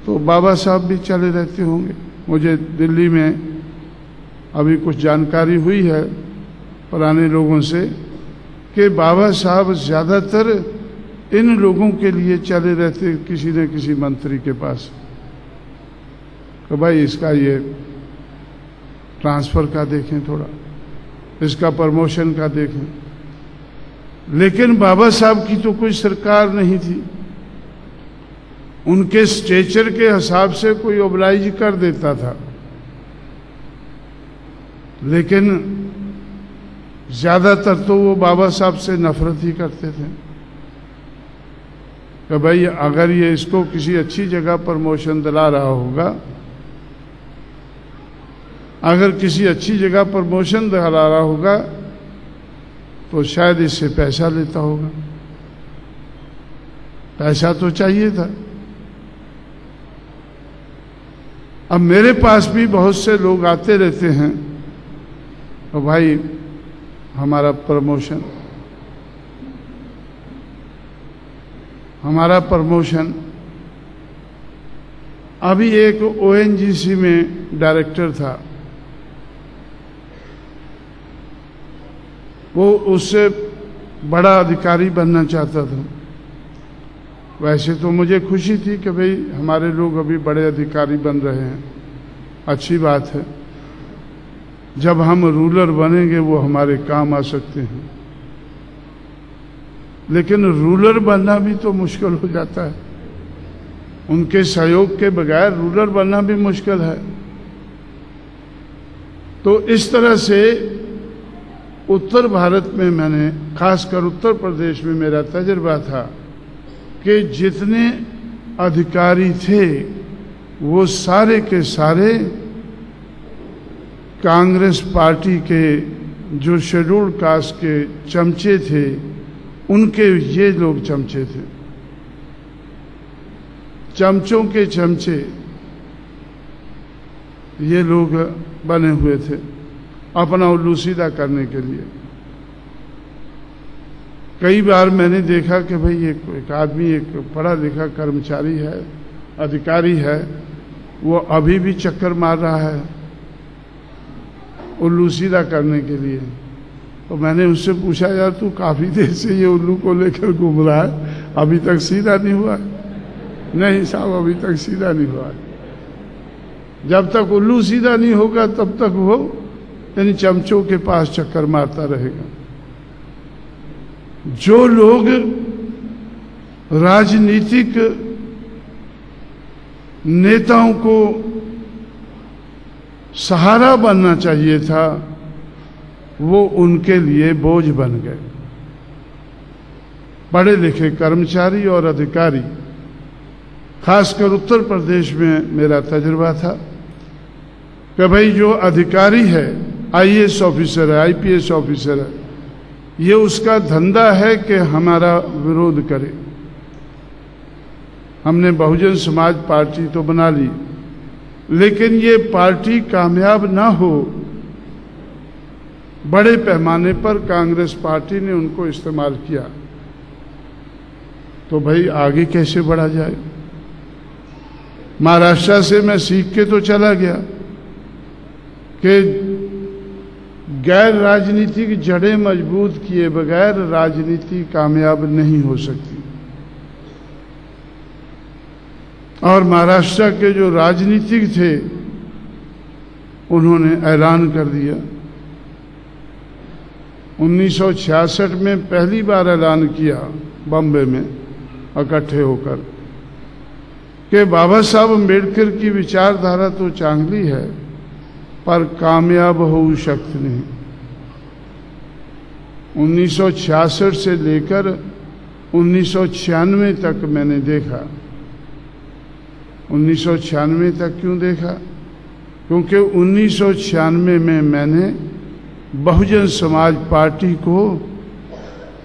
तो बाबा साहब भी चले रहते होंगे। मुझे दिल्ली में अभी कुछ जानकारी हुई है पुराने लोगों से कि बाबा साहब ज़्यादातर इन लोगों के लिए चले रहते किसी न किसी मंत्री के पास कि भाई इसका ये ट्रांसफ़र का देखें, थोड़ा इसका प्रमोशन का देखें। लेकिन बाबा साहब की तो कोई सरकार नहीं थी, उनके स्टेचर के हिसाब से कोई ओबलाइज कर देता था, लेकिन ज्यादातर तो वो बाबा साहब से नफरत ही करते थे कि भाई अगर ये इसको किसी अच्छी जगह प्रमोशन दिला रहा होगा, अगर किसी अच्छी जगह प्रमोशन दिला रहा होगा तो शायद इससे पैसा लेता होगा। पैसा तो चाहिए था। अब मेरे पास भी बहुत से लोग आते रहते हैं तो भाई हमारा प्रमोशन अभी एक ओएनजीसी में डायरेक्टर था, वो उससे बड़ा अधिकारी बनना चाहता था। वैसे तो मुझे खुशी थी कि भाई हमारे लोग अभी बड़े अधिकारी बन रहे हैं, अच्छी बात है। जब हम रूलर बनेंगे वो हमारे काम आ सकते हैं, लेकिन रूलर बनना भी तो मुश्किल हो जाता है। उनके सहयोग के बगैर रूलर बनना भी मुश्किल है। तो इस तरह से उत्तर भारत में मैंने, खासकर उत्तर प्रदेश में मेरा तजुर्बा था कि जितने अधिकारी थे वो सारे के सारे कांग्रेस पार्टी के जो शेड्यूल्ड कास्ट के चमचे थे, उनके ये लोग चमचे थे, चमचों के चमचे ये लोग बने हुए थे अपना उल्लू सीधा करने के लिए। कई बार मैंने देखा कि भाई एक आदमी, एक पढ़ा लिखा कर्मचारी है, अधिकारी है, वो अभी भी चक्कर मार रहा है उल्लू सीधा करने के लिए। तो मैंने उससे पूछा, यार तू काफ़ी देर से ये उल्लू को लेकर घूम रहा है, अभी तक सीधा नहीं हुआ? नहीं साहब, अभी तक सीधा नहीं हुआ। जब तक उल्लू सीधा नहीं होगा तब तक वो इन चमचों के पास चक्कर मारता रहेगा। जो लोग राजनीतिक नेताओं को सहारा बनना चाहिए था, वो उनके लिए बोझ बन गए। पढ़े लिखे कर्मचारी और अधिकारी, खासकर उत्तर प्रदेश में मेरा तजुर्बा था कि भाई जो अधिकारी है, आईएएस ऑफिसर है, आईपीएस ऑफिसर है, ये उसका धंधा है कि हमारा विरोध करे। हमने बहुजन समाज पार्टी तो बना ली, लेकिन ये पार्टी कामयाब ना हो, बड़े पैमाने पर कांग्रेस पार्टी ने उनको इस्तेमाल किया, तो भाई आगे कैसे बढ़ा जाए। महाराष्ट्र से मैं सीख के तो चला गया कि गैर राजनीतिक जड़ें मजबूत किए बगैर राजनीति कामयाब नहीं हो सकती। और महाराष्ट्र के जो राजनीतिक थे उन्होंने ऐलान कर दिया, 1966 में पहली बार ऐलान किया बॉम्बे में इकट्ठे होकर कि बाबा साहब अम्बेडकर की विचारधारा तो चांगली है पर कामयाब हो सकती नहीं। 1966 से लेकर 1996 तक मैंने देखा। 1996 तक क्यों देखा? क्योंकि 1996 में मैंने बहुजन समाज पार्टी को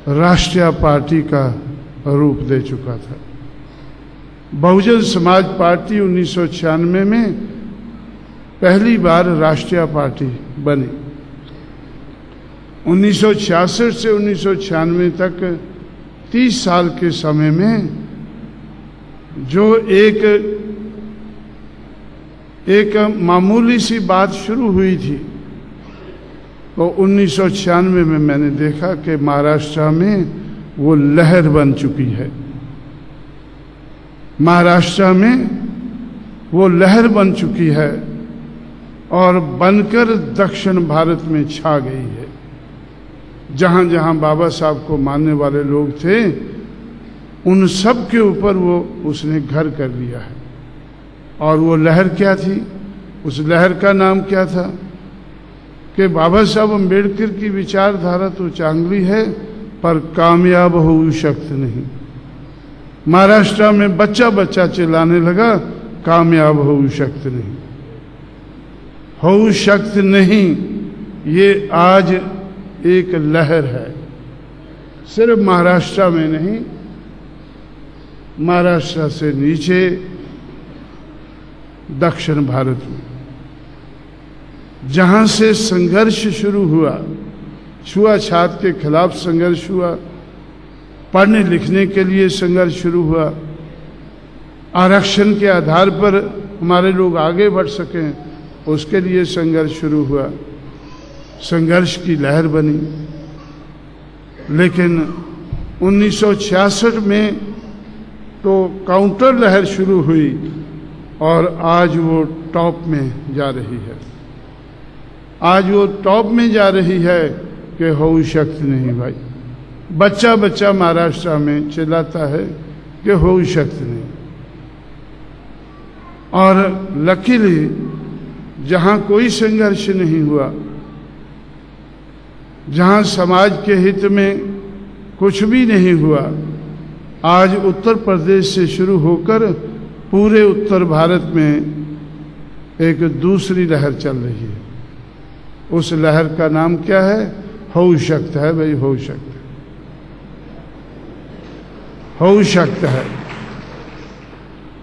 राष्ट्रीय पार्टी का रूप दे चुका था। बहुजन समाज पार्टी 1996 में पहली बार राष्ट्रीय पार्टी बनी। 1966 से 1996 तक 30 साल के समय में जो एक मामूली सी बात शुरू हुई थी, तो 1996 में मैंने देखा कि महाराष्ट्र में वो लहर बन चुकी है। महाराष्ट्र में वो लहर बन चुकी है और बनकर दक्षिण भारत में छा गई है। जहां जहां बाबा साहब को मानने वाले लोग थे, उन सब के ऊपर वो उसने घर कर लिया है। और वो लहर क्या थी? उस लहर का नाम क्या था कि बाबा साहब अम्बेडकर की विचारधारा तो चांगली है, पर कामयाब हो शक्त नहीं। महाराष्ट्र में बच्चा बच्चा चिल्लाने लगा, कामयाब हो शक्त नहीं, हो शक्त नहीं। ये आज एक लहर है, सिर्फ महाराष्ट्र में नहीं, महाराष्ट्र से नीचे दक्षिण भारत में जहां से संघर्ष शुरू हुआ, छुआछूत के खिलाफ संघर्ष हुआ, पढ़ने लिखने के लिए संघर्ष शुरू हुआ, आरक्षण के आधार पर हमारे लोग आगे बढ़ सकें, उसके लिए संघर्ष शुरू हुआ, संघर्ष की लहर बनी। लेकिन 1966 में तो काउंटर लहर शुरू हुई और आज वो टॉप में जा रही है। आज वो टॉप में जा रही है कि हो शक्त नहीं। भाई बच्चा बच्चा महाराष्ट्र में चिल्लाता है कि हो शक्त नहीं। और लकीली जहां कोई संघर्ष नहीं हुआ, जहां समाज के हित में कुछ भी नहीं हुआ, आज उत्तर प्रदेश से शुरू होकर पूरे उत्तर भारत में एक दूसरी लहर चल रही है। उस लहर का नाम क्या है? हो शक्त है भाई, हो शक्त है, हो शक्त है।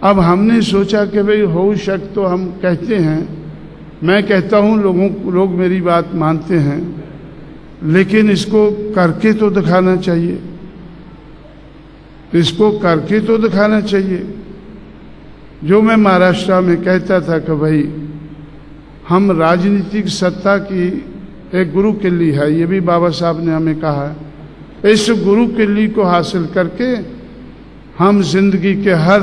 अब हमने सोचा कि भाई हो शक्त तो हम कहते हैं, मैं कहता हूं, लोग मेरी बात मानते हैं, लेकिन इसको करके तो दिखाना चाहिए, इसको करके तो दिखाना चाहिए। जो मैं महाराष्ट्र में कहता था कि भाई हम राजनीतिक सत्ता की एक गुरु किल्ली है, ये भी बाबा साहब ने हमें कहा है, इस गुरु किल्ली को हासिल करके हम जिंदगी के हर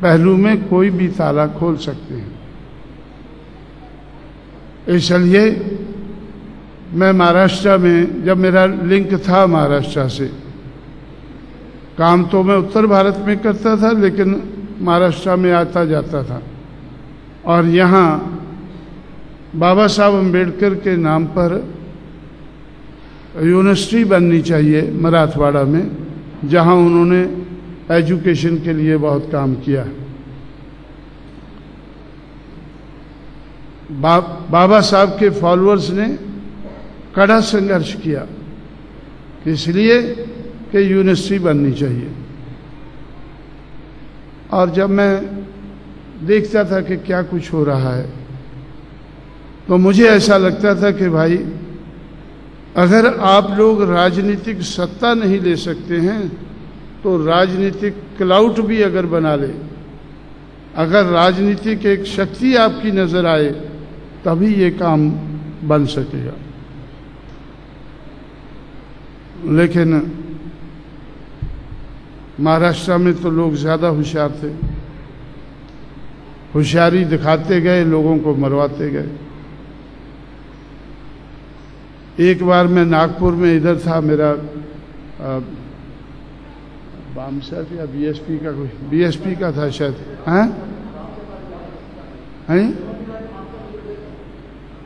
पहलू में कोई भी ताला खोल सकते हैं। इसलिए मैं महाराष्ट्र में, जब मेरा लिंक था महाराष्ट्र से, काम तो मैं उत्तर भारत में करता था, लेकिन महाराष्ट्र में आता जाता था। और यहाँ बाबा साहब अम्बेडकर के नाम पर यूनिवर्सिटी बननी चाहिए मराठवाड़ा में, जहाँ उन्होंने एजुकेशन के लिए बहुत काम किया। बाबा साहब के फॉलोअर्स ने कड़ा संघर्ष किया, इसलिए कि यूनिवर्सिटी बननी चाहिए। और जब मैं देखता था कि क्या कुछ हो रहा है, तो मुझे ऐसा लगता था कि भाई अगर आप लोग राजनीतिक सत्ता नहीं ले सकते हैं, तो राजनीतिक क्लाउट भी अगर बना ले, अगर राजनीतिक एक शक्ति आपकी नजर आए, तभी ये काम बन सकेगा। लेकिन महाराष्ट्र में तो लोग ज़्यादा होशियार थे, होशियारी दिखाते गए, लोगों को मरवाते गए। एक बार मैं नागपुर में इधर था, मेरा बामसेफ या बीएसपी का, कोई बीएसपी का था शायद, हैं?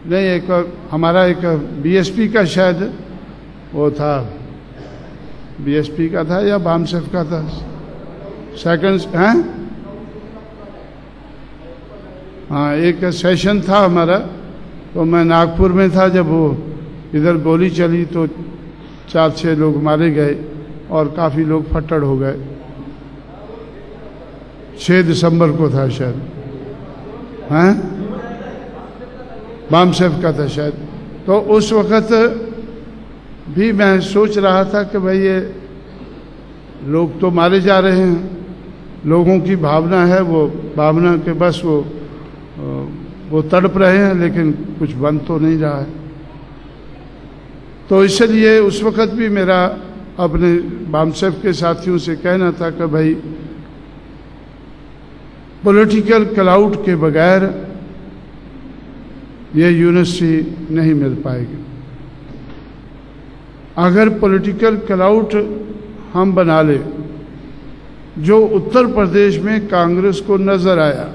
नहीं, एक हमारा एक बीएसपी का शायद वो था, बीएसपी का था या बामसेफ का था, सेकंड, हैं? हाँ, एक सेशन था हमारा, तो मैं नागपुर में था। जब वो इधर गोली चली तो 4-6 लोग मारे गए और काफ़ी लोग फट्टड़ हो गए। 6 दिसंबर को था शायद, हैं, बामसेफ का था शायद। तो उस वक़्त भी मैं सोच रहा था कि भाई ये लोग तो मारे जा रहे हैं, लोगों की भावना है, वो भावना के बस वो तड़प रहे हैं, लेकिन कुछ बन तो नहीं रहा है। तो इसलिए उस वक़्त भी मेरा अपने बामसेफ के साथियों से कहना था कि भाई पॉलिटिकल क्लाउड के बगैर ये यूनिवर्सिटी नहीं मिल पाएगी। अगर पॉलिटिकल क्लाउड हम बना ले, जो उत्तर प्रदेश में कांग्रेस को नजर आया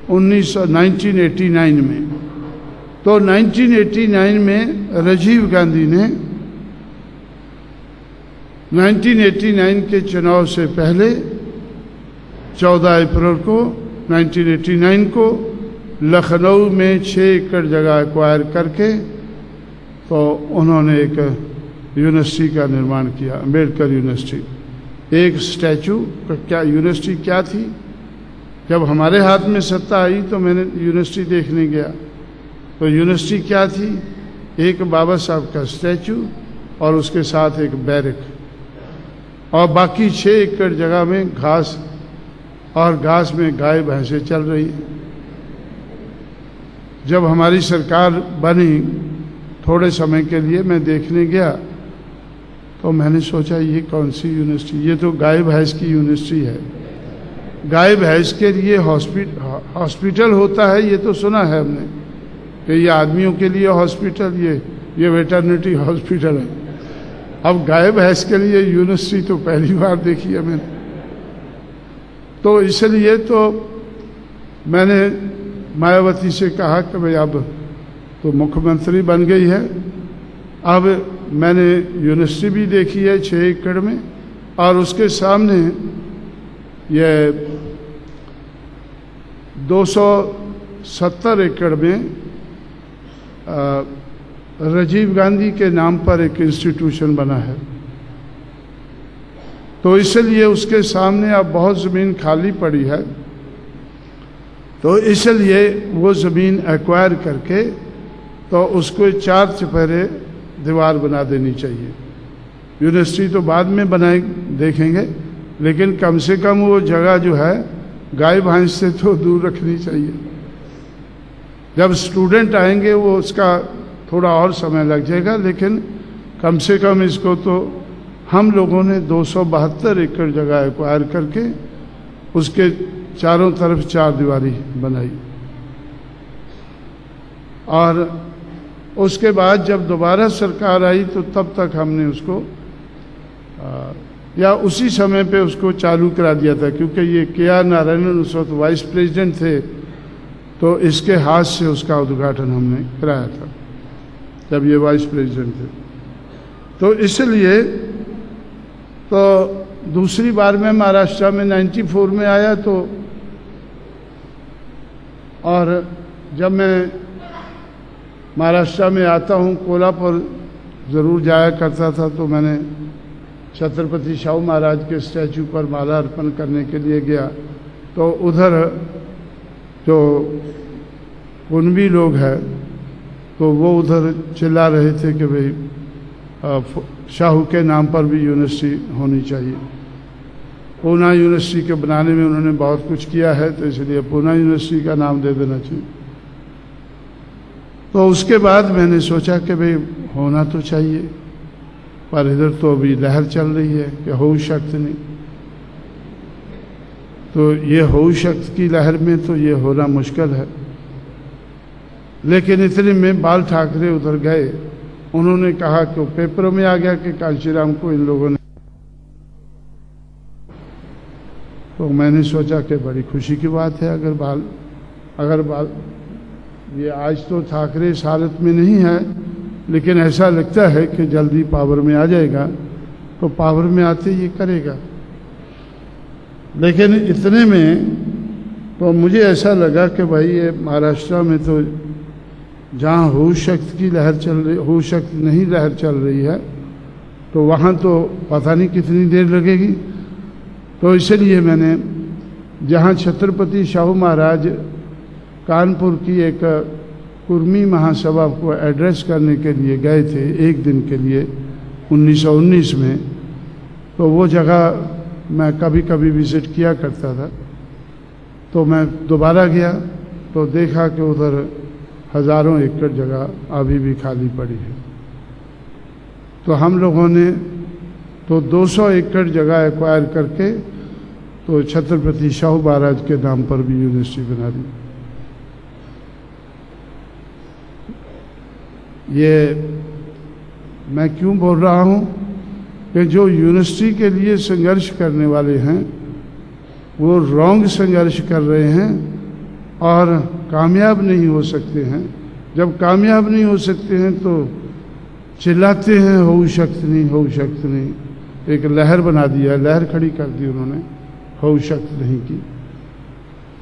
1989 में, तो 1989 में राजीव गांधी ने 1989 के चुनाव से पहले 14 अप्रैल को 1989 को लखनऊ में 6 एकड़ जगह एक्वायर करके तो उन्होंने एक यूनिवर्सिटी का निर्माण किया, अम्बेडकर यूनिवर्सिटी। एक स्टैचू क्या यूनिवर्सिटी क्या थी, जब हमारे हाथ में सत्ता आई तो मैंने यूनिवर्सिटी देखने गया, तो यूनिवर्सिटी क्या थी, एक बाबा साहब का स्टैचू और उसके साथ एक बैरक, और बाकी 6 एकड़ जगह में घास, और घास में गाय भैंसें चल रही हैं। जब हमारी सरकार बनी, थोड़े समय के लिए मैं देखने गया तो मैंने सोचा ये कौन सी यूनिवर्सिटी, ये तो गाय भैंस की यूनिवर्सिटी है। गाय भैंस के लिए हॉस्पिटल होता है, ये तो सुना है हमने कि ये आदमियों के लिए हॉस्पिटल, ये वेटरनिटी हॉस्पिटल है। अब गाय भैंस के लिए यूनिवर्सिटी तो पहली बार देखी है मैंने। तो इसलिए तो मैंने मायावती से कहा कि भाई अब तो मुख्यमंत्री बन गई है, अब मैंने यूनिवर्सिटी भी देखी है 6 एकड़ में, और उसके सामने ये 270 एकड़ में राजीव गांधी के नाम पर एक इंस्टीट्यूशन बना है। तो इसलिए उसके सामने अब बहुत ज़मीन खाली पड़ी है, तो इसलिए वो ज़मीन एक्वायर करके तो उसको 4 चुफेरे दीवार बना देनी चाहिए। यूनिवर्सिटी तो बाद में बनाए देखेंगे, लेकिन कम से कम वो जगह जो है गाय भैंस से तो दूर रखनी चाहिए। जब स्टूडेंट आएंगे वो उसका थोड़ा और समय लग जाएगा, लेकिन कम से कम इसको तो हम लोगों ने 272 एकड़ जगह एक्वायर करके उसके चारों तरफ 4 दीवारी बनाई। और उसके बाद जब दोबारा सरकार आई तो तब तक हमने उसको या उसी समय पे उसको चालू करा दिया था, क्योंकि ये के.आर. नारायणन उस वक्त वाइस प्रेसिडेंट थे, तो इसके हाथ से उसका उद्घाटन हमने कराया था जब ये वाइस प्रेसिडेंट थे। तो इसलिए तो दूसरी बार मैं महाराष्ट्र में 94 में आया, तो और जब मैं महाराष्ट्र में आता हूँ, कोल्हापुर ज़रूर जाया करता था, तो मैंने छत्रपति शाहू महाराज के स्टैचू पर माला अर्पण करने के लिए गया, तो उधर जो कुनबी लोग हैं तो वो उधर चिल्ला रहे थे कि भाई शाहू के नाम पर भी यूनिवर्सिटी होनी चाहिए। पूना यूनिवर्सिटी के बनाने में उन्होंने बहुत कुछ किया है, तो इसलिए पूना यूनिवर्सिटी का नाम दे देना चाहिए। तो उसके बाद मैंने सोचा कि भाई होना तो चाहिए, पर इधर तो अभी लहर चल रही है कि हो शक्ति नहीं, तो ये हो शक्ति की लहर में तो ये होना मुश्किल है। लेकिन इतने में बाल ठाकरे उधर गए, उन्होंने कहा कि पेपरों में आ गया कि कांशीराम को इन लोगों ने, तो मैंने सोचा कि बड़ी खुशी की बात है अगर बाल ये आज तो ठाकरे इस हालत में नहीं है, लेकिन ऐसा लगता है कि जल्दी पावर में आ जाएगा, तो पावर में आते ये करेगा। लेकिन इतने में तो मुझे ऐसा लगा कि भाई ये महाराष्ट्र में तो जहाँ हो शक्ति की लहर चल रही, हो शक्ति नहीं लहर चल रही है, तो वहाँ तो पता नहीं कितनी देर लगेगी। तो इसलिए मैंने जहाँ छत्रपति शाहू महाराज कानपुर की एक कुर्मी महासभा को एड्रेस करने के लिए गए थे एक दिन के लिए 1919 में, तो वो जगह मैं कभी कभी विज़िट किया करता था। तो मैं दोबारा गया तो देखा कि उधर हज़ारों एकड़ जगह अभी भी खाली पड़ी है। तो हम लोगों ने तो 200 एकड़ जगह एक्वायर करके तो छत्रपति शाहू महाराज के नाम पर भी यूनिवर्सिटी बना दी। ये मैं क्यों बोल रहा हूँ कि जो यूनिवर्सिटी के लिए संघर्ष करने वाले हैं वो रॉन्ग संघर्ष कर रहे हैं और कामयाब नहीं हो सकते हैं। जब कामयाब नहीं हो सकते हैं तो चिल्लाते हैं हो शक्ति नहीं, हो शक्ति नहीं। एक लहर बना दिया, लहर खड़ी कर दी उन्होंने, हो शक्ति नहीं की।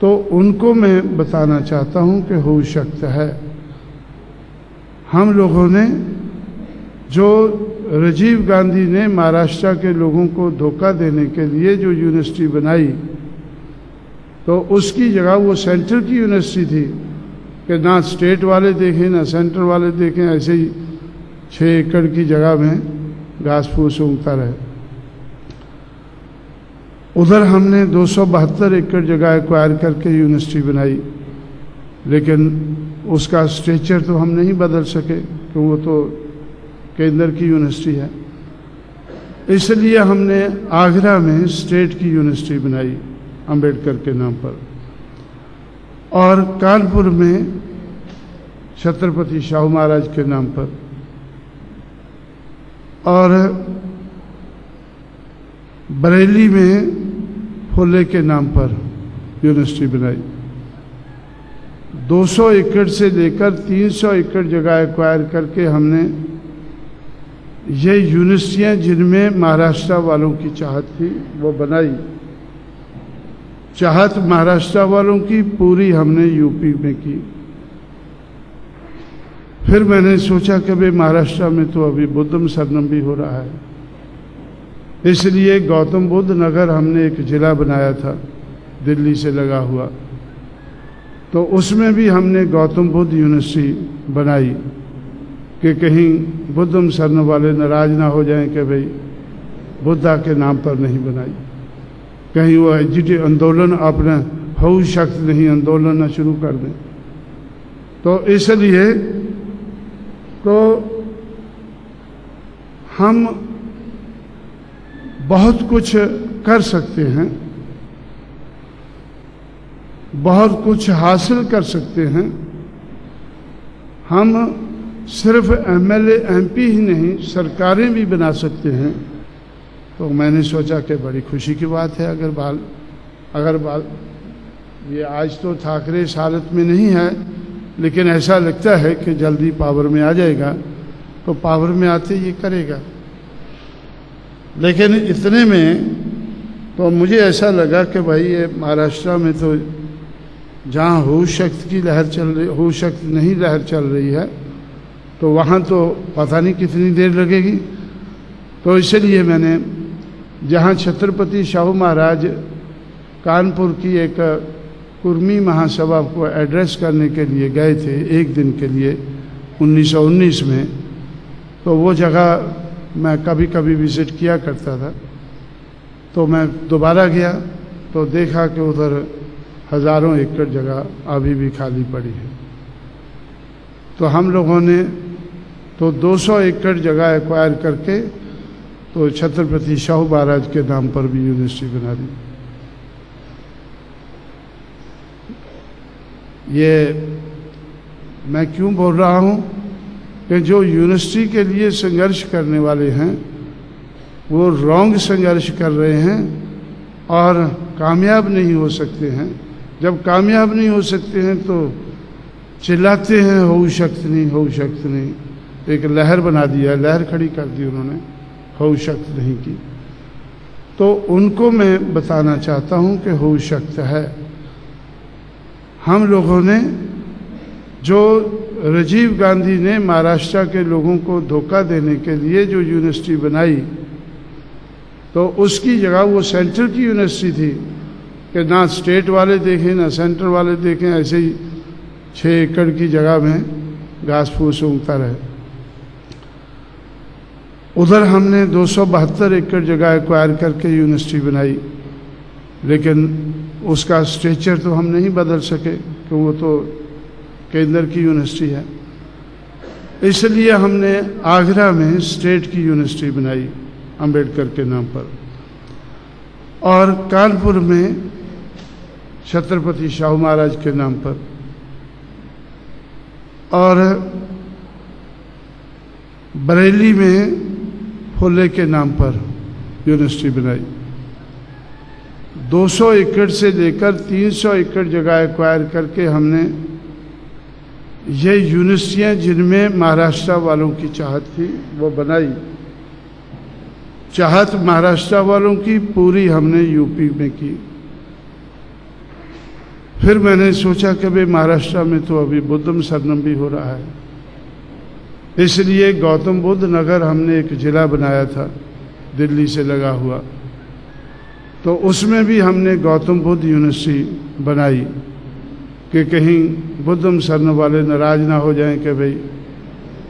तो उनको मैं बताना चाहता हूं कि हो शक्ति है। हम लोगों ने जो राजीव गांधी ने महाराष्ट्र के लोगों को धोखा देने के लिए जो यूनिवर्सिटी बनाई, तो उसकी जगह वो सेंटर की यूनिवर्सिटी थी कि ना स्टेट वाले देखें ना सेंटर वाले देखें, ऐसे ही 6 एकड़ की जगह में घास फूस उगता रहे। उधर हमने 272 एकड़ जगह एक्वायर करके यूनिवर्सिटी बनाई, लेकिन उसका स्ट्रक्चर तो हम नहीं बदल सके कि वो तो केंद्र की यूनिवर्सिटी है। इसलिए हमने आगरा में स्टेट की यूनिवर्सिटी बनाई अंबेडकर के नाम पर, और कानपुर में छत्रपति शाहू महाराज के नाम पर, और बरेली में फुले के नाम पर यूनिवर्सिटी बनाई। 200 एकड़ से लेकर 300 एकड़ जगह एक्वायर करके हमने ये यूनिवर्सिटियां जिनमें महाराष्ट्र वालों की चाहत थी वो बनाई। चाहत महाराष्ट्र वालों की पूरी हमने यूपी में की। फिर मैंने सोचा कि भाई महाराष्ट्र में तो अभी बुद्धम शरणम भी हो रहा है, इसलिए गौतम बुद्ध नगर हमने एक जिला बनाया था दिल्ली से लगा हुआ, तो उसमें भी हमने गौतम बुद्ध यूनिवर्सिटी बनाई कि कहीं बुद्धम शरण वाले नाराज ना हो जाएं कि भाई बुद्धा के नाम पर नहीं बनाई, कहीं वो एजिटे आंदोलन अपना हो शक्ति नहीं आंदोलन ना शुरू कर दें। तो इसलिए तो हम बहुत कुछ कर सकते हैं, बहुत कुछ हासिल कर सकते हैं। हम सिर्फ एमएलए एमपी ही नहीं सरकारें भी बना सकते हैं। तो मैंने सोचा कि बड़ी खुशी की बात है अगर ये आज तो ठाकरे इस हालत में नहीं है, लेकिन ऐसा लगता है कि जल्दी पावर में आ जाएगा, तो पावर में आते ये करेगा। लेकिन इतने में तो मुझे ऐसा लगा कि भाई ये महाराष्ट्र में तो जहाँ हो शक्ति की लहर चल रही, हो शक्ति नहीं लहर चल रही है, तो वहाँ तो पता नहीं कितनी देर लगेगी। तो इसलिए मैंने जहाँ छत्रपति शाहू महाराज कानपुर की एक कुर्मी महासभा को एड्रेस करने के लिए गए थे एक दिन के लिए 1919 में, तो वो जगह मैं कभी कभी विज़िट किया करता था। तो मैं दोबारा गया तो देखा कि उधर हज़ारों एकड़ जगह अभी भी खाली पड़ी है। तो हम लोगों ने तो 200 एकड़ जगह एक्वायर करके तो छत्रपति शाहू महाराज के नाम पर भी यूनिवर्सिटी बना दी। ये मैं क्यों बोल रहा हूँ कि जो यूनिवर्सिटी के लिए संघर्ष करने वाले हैं वो रॉन्ग संघर्ष कर रहे हैं और कामयाब नहीं हो सकते हैं। जब कामयाब नहीं हो सकते हैं तो चिल्लाते हैं हो शक्ति नहीं, हो शक्ति नहीं। एक लहर बना दिया, लहर खड़ी कर दी उन्होंने, हो शक्ति नहीं की। तो उनको मैं बताना चाहता हूं कि हो शक्ति है। हम लोगों ने जो राजीव गांधी ने महाराष्ट्र के लोगों को धोखा देने के लिए जो यूनिवर्सिटी बनाई, तो उसकी जगह वो सेंटर की यूनिवर्सिटी थी कि ना स्टेट वाले देखें ना सेंटर वाले देखें, ऐसे ही 6 एकड़ की जगह में घास फूस उगता रहे। उधर हमने 272 एकड़ जगह एक्वायर करके यूनिवर्सिटी बनाई, लेकिन उसका स्ट्रक्चर तो हम नहीं बदल सके क्योंकि वो तो केंद्र की यूनिवर्सिटी है। इसलिए हमने आगरा में स्टेट की यूनिवर्सिटी बनाई अंबेडकर के नाम पर, और कानपुर में छत्रपति शाहू महाराज के नाम पर, और बरेली में फुले के नाम पर यूनिवर्सिटी बनाई। 200 एकड़ से लेकर 300 एकड़ जगह एक्वायर करके हमने ये यूनिवर्सिटियां जिनमें महाराष्ट्र वालों की चाहत थी वो बनाई। चाहत महाराष्ट्र वालों की पूरी हमने यूपी में की। फिर मैंने सोचा कि भाई महाराष्ट्र में तो अभी बुद्धम शरणम भी हो रहा है, इसलिए गौतम बुद्ध नगर हमने एक जिला बनाया था दिल्ली से लगा हुआ, तो उसमें भी हमने गौतम बुद्ध यूनिवर्सिटी बनाई कि कहीं बुद्धम शरण वाले नाराज ना हो जाएं कि भाई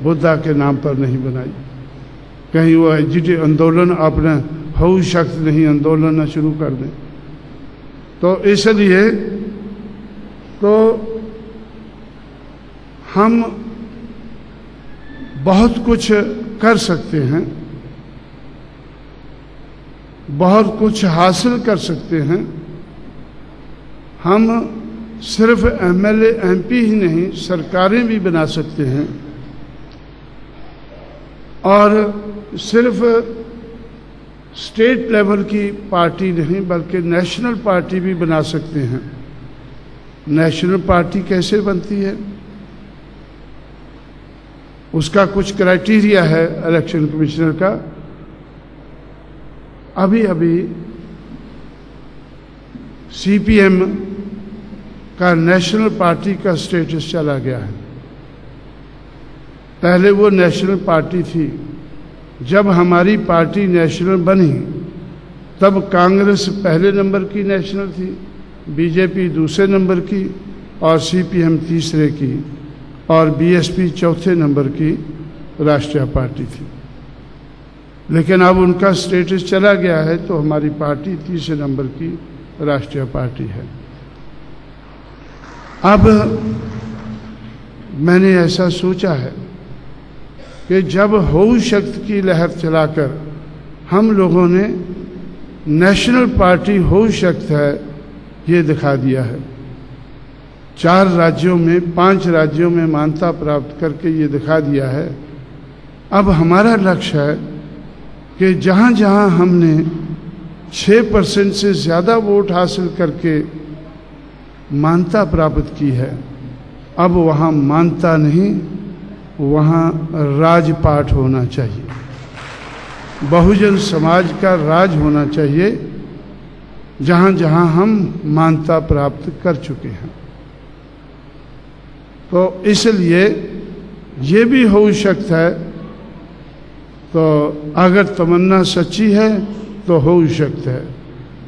बुद्धा के नाम पर नहीं बनाई, कहीं वो एजिटे आंदोलन अपना हऊ शख्स नहीं आंदोलन ना शुरू कर दें। तो इसलिए तो हम बहुत कुछ कर सकते हैं, बहुत कुछ हासिल कर सकते हैं। हम सिर्फ एमएलए एमपी ही नहीं, सरकारें भी बना सकते हैं, और सिर्फ स्टेट लेवल की पार्टी नहीं बल्कि नेशनल पार्टी भी बना सकते हैं। नेशनल पार्टी कैसे बनती है, उसका कुछ क्राइटेरिया है इलेक्शन कमिश्नर का। अभी अभी सीपीएम का नेशनल पार्टी का स्टेटस चला गया है। पहले वो नेशनल पार्टी थी। जब हमारी पार्टी नेशनल बनी तब कांग्रेस पहले नंबर की नेशनल थी, बीजेपी दूसरे नंबर की, और सीपीएम तीसरे की, और बीएसपी चौथे नंबर की राष्ट्रीय पार्टी थी। लेकिन अब उनका स्टेटस चला गया है तो हमारी पार्टी तीसरे नंबर की राष्ट्रीय पार्टी है। अब मैंने ऐसा सोचा है कि जब हऊ शक्ति की लहर चलाकर हम लोगों ने नेशनल पार्टी हऊ शक्ति है ये दिखा दिया है, 4 राज्यों में 5 राज्यों में मान्यता प्राप्त करके ये दिखा दिया है, अब हमारा लक्ष्य है कि जहाँ जहाँ हमने 6% से ज़्यादा वोट हासिल करके मान्यता प्राप्त की है, अब वहाँ मान्यता नहीं, वहाँ राजपाट होना चाहिए, बहुजन समाज का राज होना चाहिए, जहाँ जहाँ हम मान्यता प्राप्त कर चुके हैं। तो इसलिए ये भी हो सकता है, तो अगर तमन्ना सच्ची है तो हो सकता है,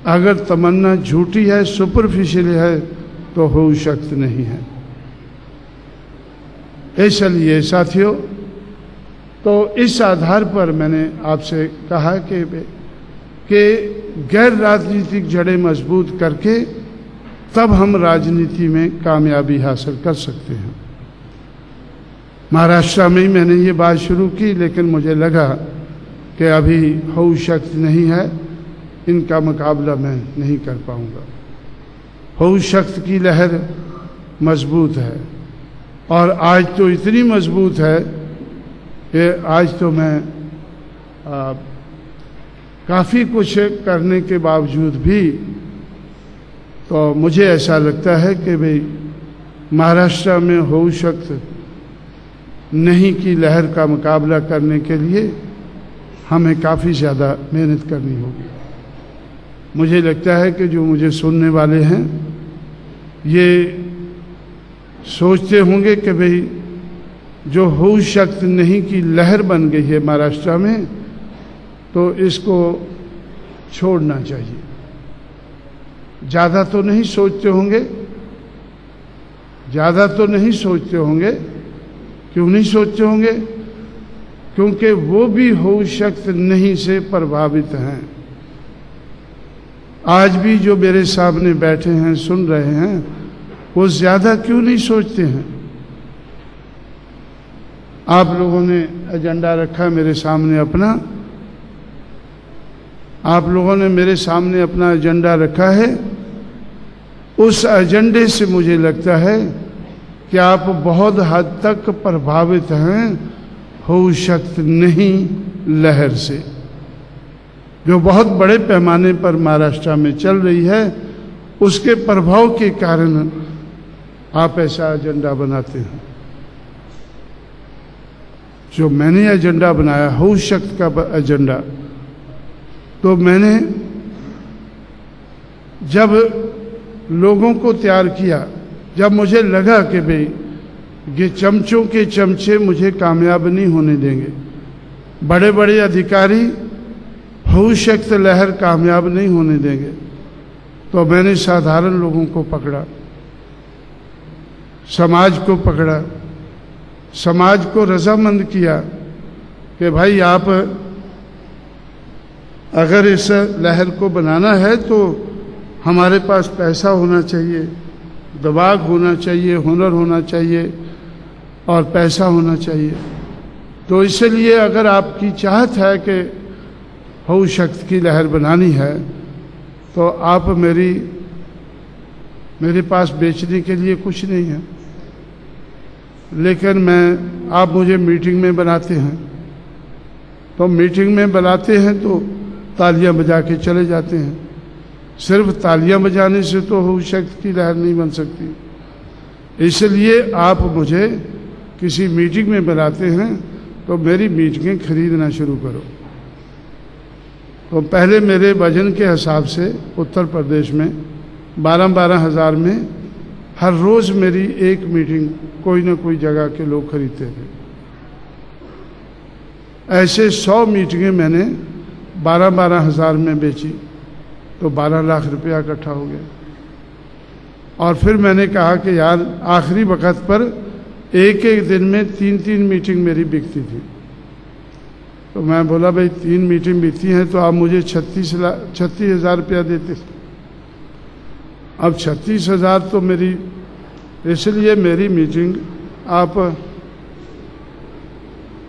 अगर तमन्ना झूठी है, सुपरफिशियल है, तो हो सकता नहीं है। इसलिए साथियों, तो इस आधार पर मैंने आपसे कहा कि गैर राजनीतिक जड़ें मजबूत करके तब हम राजनीति में कामयाबी हासिल कर सकते हैं। महाराष्ट्र में ही मैंने ये बात शुरू की, लेकिन मुझे लगा कि अभी हऊ शक्ति नहीं है, इनका मुकाबला मैं नहीं कर पाऊंगा। हऊ शक्ति की लहर मजबूत है, और आज तो इतनी मजबूत है कि आज तो मैं काफ़ी कुछ करने के बावजूद भी तो मुझे ऐसा लगता है कि भाई महाराष्ट्र में हऊ शक्ति नहीं की लहर का मुकाबला करने के लिए हमें काफ़ी ज़्यादा मेहनत करनी होगी। मुझे लगता है कि जो मुझे सुनने वाले हैं ये सोचते होंगे कि भाई जो हऊ शक्ति नहीं की लहर बन गई है महाराष्ट्र में, तो इसको छोड़ना चाहिए। ज़्यादा तो नहीं सोचते होंगे, ज़्यादा तो नहीं सोचते होंगे। क्यों नहीं सोचते होंगे? क्योंकि वो भी होश शक्त नहीं से प्रभावित हैं। आज भी जो मेरे सामने बैठे हैं, सुन रहे हैं, वो ज़्यादा क्यों नहीं सोचते हैं? आप लोगों ने एजेंडा रखा मेरे सामने अपना, आप लोगों ने मेरे सामने अपना एजेंडा रखा है। उस एजेंडे से मुझे लगता है कि आप बहुत हद तक प्रभावित हैं होश शक्त नहीं लहर से, जो बहुत बड़े पैमाने पर महाराष्ट्र में चल रही है। उसके प्रभाव के कारण आप ऐसा एजेंडा बनाते हैं। जो मैंने एजेंडा बनाया होश शक्त का एजेंडा, तो मैंने जब लोगों को तैयार किया, जब मुझे लगा कि भाई ये चमचों के चमचे मुझे कामयाब नहीं होने देंगे, बड़े बड़े अधिकारी होश शक्त लहर कामयाब नहीं होने देंगे, तो मैंने साधारण लोगों को पकड़ा, समाज को पकड़ा, समाज को रजामंद किया कि भाई आप अगर इस लहर को बनाना है तो हमारे पास पैसा होना चाहिए, दिमाग होना चाहिए, हुनर होना चाहिए और पैसा होना चाहिए। तो इसलिए अगर आपकी चाहत है कि होश शक्त की लहर बनानी है, तो आप मेरे पास बेचने के लिए कुछ नहीं है, लेकिन आप मुझे मीटिंग में बनाते हैं, तो मीटिंग में बनाते हैं तो तालियां बजा के चले जाते हैं। सिर्फ तालियां बजाने से तो होश शक्त की लहर नहीं बन सकती। इसलिए आप मुझे किसी मीटिंग में बुलाते हैं तो मेरी मीटिंगें खरीदना शुरू करो। तो पहले मेरे वजन के हिसाब से उत्तर प्रदेश में 12-12 हज़ार में हर रोज़ मेरी एक मीटिंग कोई ना कोई जगह के लोग खरीदते थे। ऐसे 100 मीटिंगें मैंने 12-12 हज़ार में बेची, तो 12 लाख रुपया इकट्ठा हो गया। और फिर मैंने कहा कि यार आखिरी वक्त पर एक एक दिन में 3-3 मीटिंग मेरी बिकती थी। तो मैं बोला भाई 3 मीटिंग बिकती हैं तो आप मुझे 36,000 रुपया देते। अब 36,000 तो मेरी, इसलिए मेरी मीटिंग आप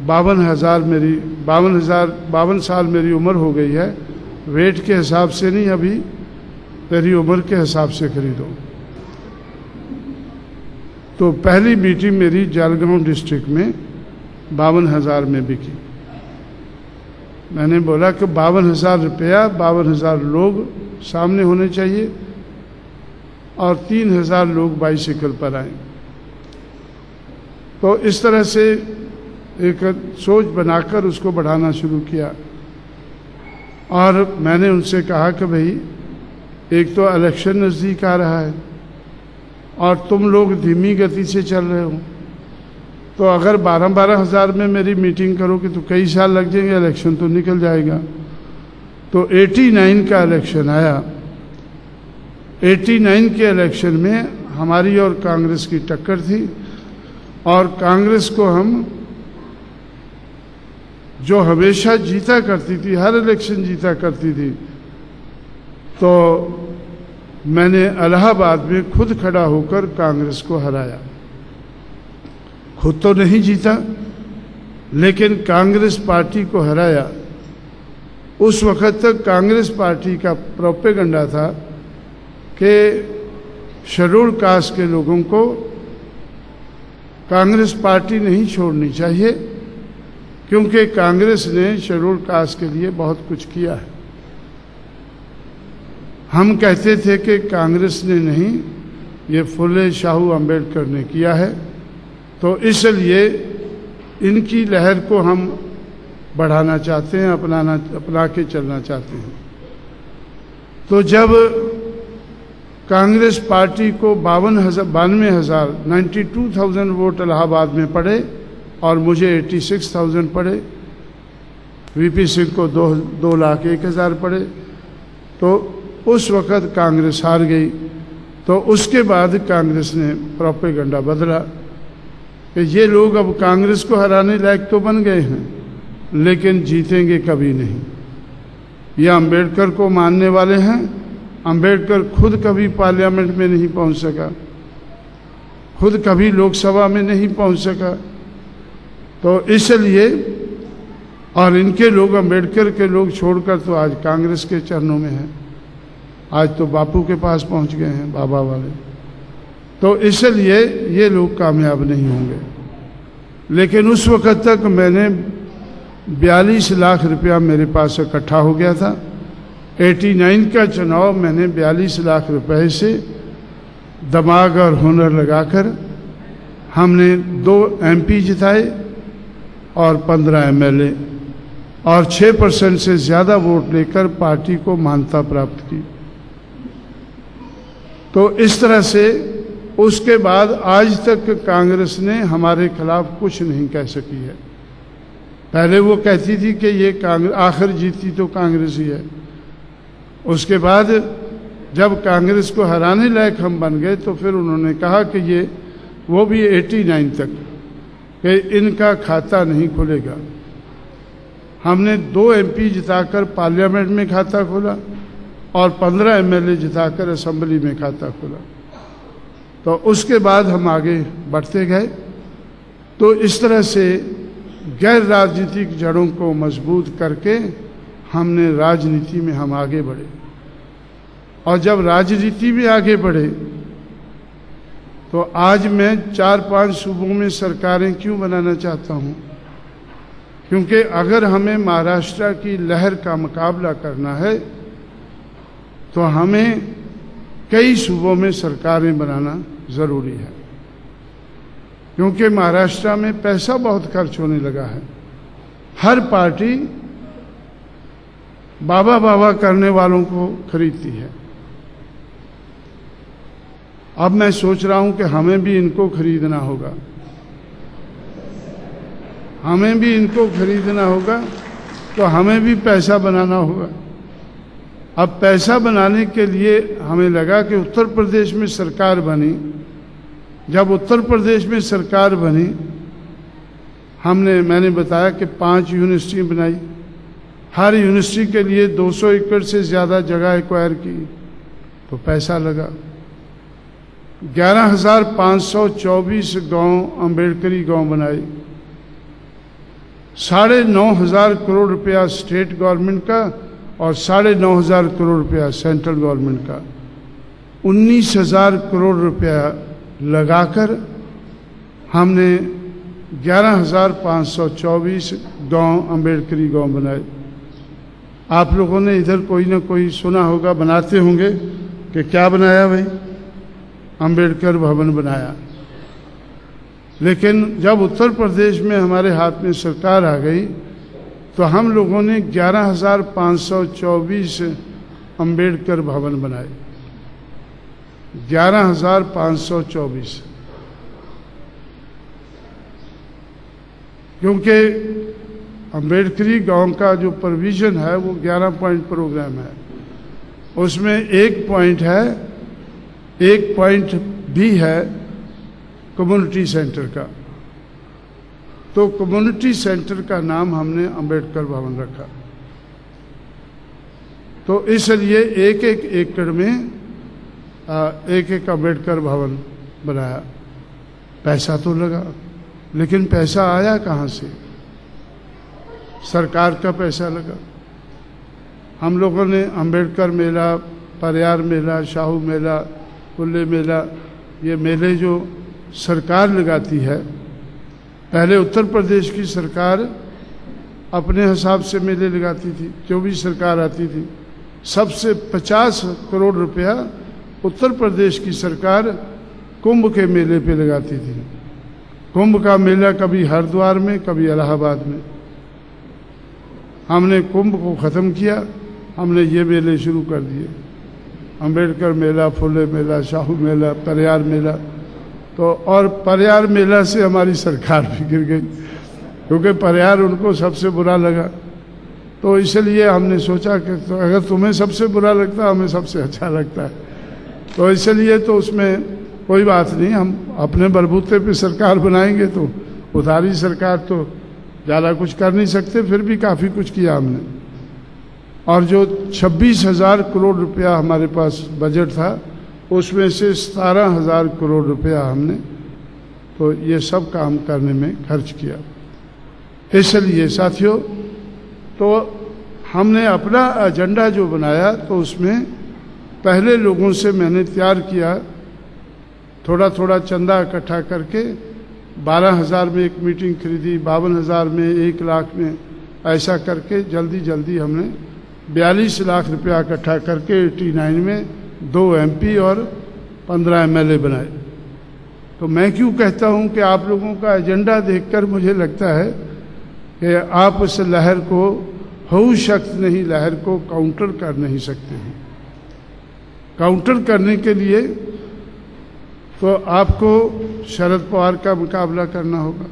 52 साल मेरी उम्र हो गई है, वेट के हिसाब से नहीं, अभी मेरी उम्र के हिसाब से खरीदो। तो पहली मीटिंग मेरी जलगांव डिस्ट्रिक्ट में 52,000 में बिकी। मैंने बोला कि 52,000 रुपया, 52,000 लोग सामने होने चाहिए और 3,000 लोग बाइसिकल पर आए। तो इस तरह से एक सोच बनाकर उसको बढ़ाना शुरू किया। और मैंने उनसे कहा कि भाई एक तो इलेक्शन नज़दीक आ रहा है और तुम लोग धीमी गति से चल रहे हो, तो अगर 12-12 हज़ार में मेरी मीटिंग करोगे तो कई साल लग जाएंगे, इलेक्शन तो निकल जाएगा। तो 89 का इलेक्शन आया। 89 के इलेक्शन में हमारी और कांग्रेस की टक्कर थी और कांग्रेस को हम, जो हमेशा जीता करती थी, हर इलेक्शन जीता करती थी, तो मैंने इलाहाबाद में खुद खड़ा होकर कांग्रेस को हराया। खुद तो नहीं जीता, लेकिन कांग्रेस पार्टी को हराया। उस वक्त तक कांग्रेस पार्टी का प्रोपेगेंडा था कि शेड्यूल कास्ट के लोगों को कांग्रेस पार्टी नहीं छोड़नी चाहिए, क्योंकि कांग्रेस ने शेड्यूल कास्ट के लिए बहुत कुछ किया है। हम कहते थे कि कांग्रेस ने नहीं, ये फुले शाहू अम्बेडकर ने किया है, तो इसलिए इनकी लहर को हम बढ़ाना चाहते हैं, अपना के चलना चाहते हैं। तो जब कांग्रेस पार्टी को 92,000 वोट इलाहाबाद में पड़े और मुझे 86,000 पड़े, वीपी सिंह को 2,01,000 पड़े, तो उस वक़्त कांग्रेस हार गई। तो उसके बाद कांग्रेस ने प्रोपेगेंडा बदला कि ये लोग अब कांग्रेस को हराने लायक तो बन गए हैं, लेकिन जीतेंगे कभी नहीं। ये अंबेडकर को मानने वाले हैं। अंबेडकर खुद कभी पार्लियामेंट में नहीं पहुंच सका, खुद कभी लोकसभा में नहीं पहुंच सका। तो इसलिए, और इनके लोग, अंबेडकर के लोग छोड़कर तो आज कांग्रेस के चरणों में हैं। आज तो बापू के पास पहुंच गए हैं, बाबा वाले। तो इसलिए ये लोग कामयाब नहीं होंगे। लेकिन उस वक़्त तक मैंने 42 लाख रुपया मेरे पास इकट्ठा हो गया था। 89 का चुनाव मैंने 42 लाख रुपए से दिमाग और हुनर लगाकर हमने 2 MP जिताए और 15 MLA और 6% से ज़्यादा वोट लेकर पार्टी को मान्यता प्राप्त की। तो इस तरह से उसके बाद आज तक कांग्रेस ने हमारे खिलाफ कुछ नहीं कह सकी है। पहले वो कहती थी कि ये कांग्रेस आखिर जीती तो कांग्रेस ही है। उसके बाद जब कांग्रेस को हराने लायक हम बन गए तो फिर उन्होंने कहा कि ये, वो भी 89 तक, कि इनका खाता नहीं खुलेगा। हमने 2 MP जिताकर पार्लियामेंट में खाता खोला और 15 MLA जिताकर असेंबली में खाता खोला। तो उसके बाद हम आगे बढ़ते गए। तो इस तरह से गैर राजनीतिक जड़ों को मजबूत करके हमने राजनीति में हम आगे बढ़े। और जब राजनीति में आगे बढ़े तो आज मैं 4-5 सूबों में सरकारें क्यों बनाना चाहता हूँ? क्योंकि अगर हमें महाराष्ट्र की लहर का मुकाबला करना है तो हमें कई सूबों में सरकारें बनाना ज़रूरी है। क्योंकि महाराष्ट्र में पैसा बहुत खर्च होने लगा है। हर पार्टी बाबा बाबा करने वालों को खरीदती है। अब मैं सोच रहा हूं कि हमें भी इनको खरीदना होगा, हमें भी इनको खरीदना होगा, तो हमें भी पैसा बनाना होगा। अब पैसा बनाने के लिए हमें लगा कि उत्तर प्रदेश में सरकार बनी। जब उत्तर प्रदेश में सरकार बनी, मैंने बताया कि 5 यूनिवर्सिटी बनाई। हर यूनिवर्सिटी के लिए 200 एकड़ से ज़्यादा जगह एक्वायर की, तो पैसा लगा। 11,524 गांव अम्बेडकरी गांव बनाए। 9,500 करोड़ रुपया स्टेट गवर्नमेंट का और 9,500 करोड़ रुपया सेंट्रल गवर्नमेंट का। 19,000 करोड़ रुपया लगाकर हमने 11,524 गांव अम्बेडकरी गांव बनाए। आप लोगों ने इधर कोई ना कोई सुना होगा, बनाते होंगे कि क्या बनाया भाई, अम्बेडकर भवन बनाया। लेकिन जब उत्तर प्रदेश में हमारे हाथ में सरकार आ गई तो हम लोगों ने 11,524 अम्बेडकर भवन बनाए। 11,524, क्योंकि अम्बेडकरी गांव का जो प्रोविज़न है वो 11 पॉइंट प्रोग्राम है। उसमें एक पॉइंट भी है कम्युनिटी सेंटर का। तो कम्युनिटी सेंटर का नाम हमने अम्बेडकर भवन रखा। तो इसलिए एक एकड़ में एक अम्बेडकर भवन बनाया। पैसा तो लगा, लेकिन पैसा आया कहाँ से? सरकार का पैसा लगा। हम लोगों ने अम्बेडकर मेला, परियार मेला, शाहू मेला, कुल्ले मेला, ये मेले जो सरकार लगाती है। पहले उत्तर प्रदेश की सरकार अपने हिसाब से मेले लगाती थी, जो भी सरकार आती थी। सबसे 50 करोड़ रुपया उत्तर प्रदेश की सरकार कुंभ के मेले पे लगाती थी। कुंभ का मेला कभी हरिद्वार में, कभी इलाहाबाद में। हमने कुंभ को ख़त्म किया, हमने ये मेले शुरू कर दिए। अम्बेडकर मेला, फुले मेला, शाहू मेला, परियार मेला। तो और परियार मेला से हमारी सरकार भी गिर गई, क्योंकि परियार उनको सबसे बुरा लगा। तो इसलिए हमने सोचा कि तो अगर तुम्हें सबसे बुरा लगता है, हमें सबसे अच्छा लगता है, तो इसलिए तो उसमें कोई बात नहीं, हम अपने बलबूते पे सरकार बनाएंगे। तो उधारी सरकार तो ज़्यादा कुछ कर नहीं सकते, फिर भी काफ़ी कुछ किया हमने। और जो 26,000 करोड़ रुपया हमारे पास बजट था, उसमें से 17,000 करोड़ रुपया हमने तो ये सब काम करने में खर्च किया। इसलिए साथियों, तो हमने अपना एजेंडा जो बनाया, तो उसमें पहले लोगों से मैंने तैयार किया, थोड़ा थोड़ा चंदा इकट्ठा करके 12,000 में एक मीटिंग खरीदी, 52,000 में, 1 लाख में, ऐसा करके जल्दी जल्दी हमने 42 लाख रुपया इकट्ठा करके 89 में 2 MP और 15 MLA बनाए। तो मैं क्यों कहता हूं कि आप लोगों का एजेंडा देखकर मुझे लगता है कि आप उस लहर को, हो शख्स नहीं लहर को काउंटर कर नहीं सकते हैं। काउंटर करने के लिए तो आपको शरद पवार का मुकाबला करना होगा।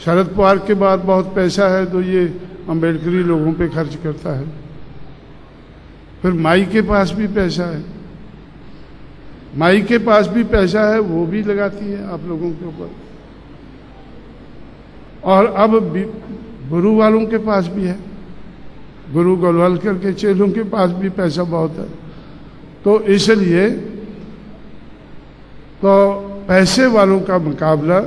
शरद पवार के बाद बहुत पैसा है, तो ये अम्बेडकरी लोगों पे खर्च करता है। फिर माई के पास भी पैसा है, माई के पास भी पैसा है, वो भी लगाती है आप लोगों के ऊपर। और अब गुरु वालों के पास भी है, गुरु गोलवालकर के चेलों के पास भी पैसा बहुत है। तो इसलिए तो पैसे वालों का मुकाबला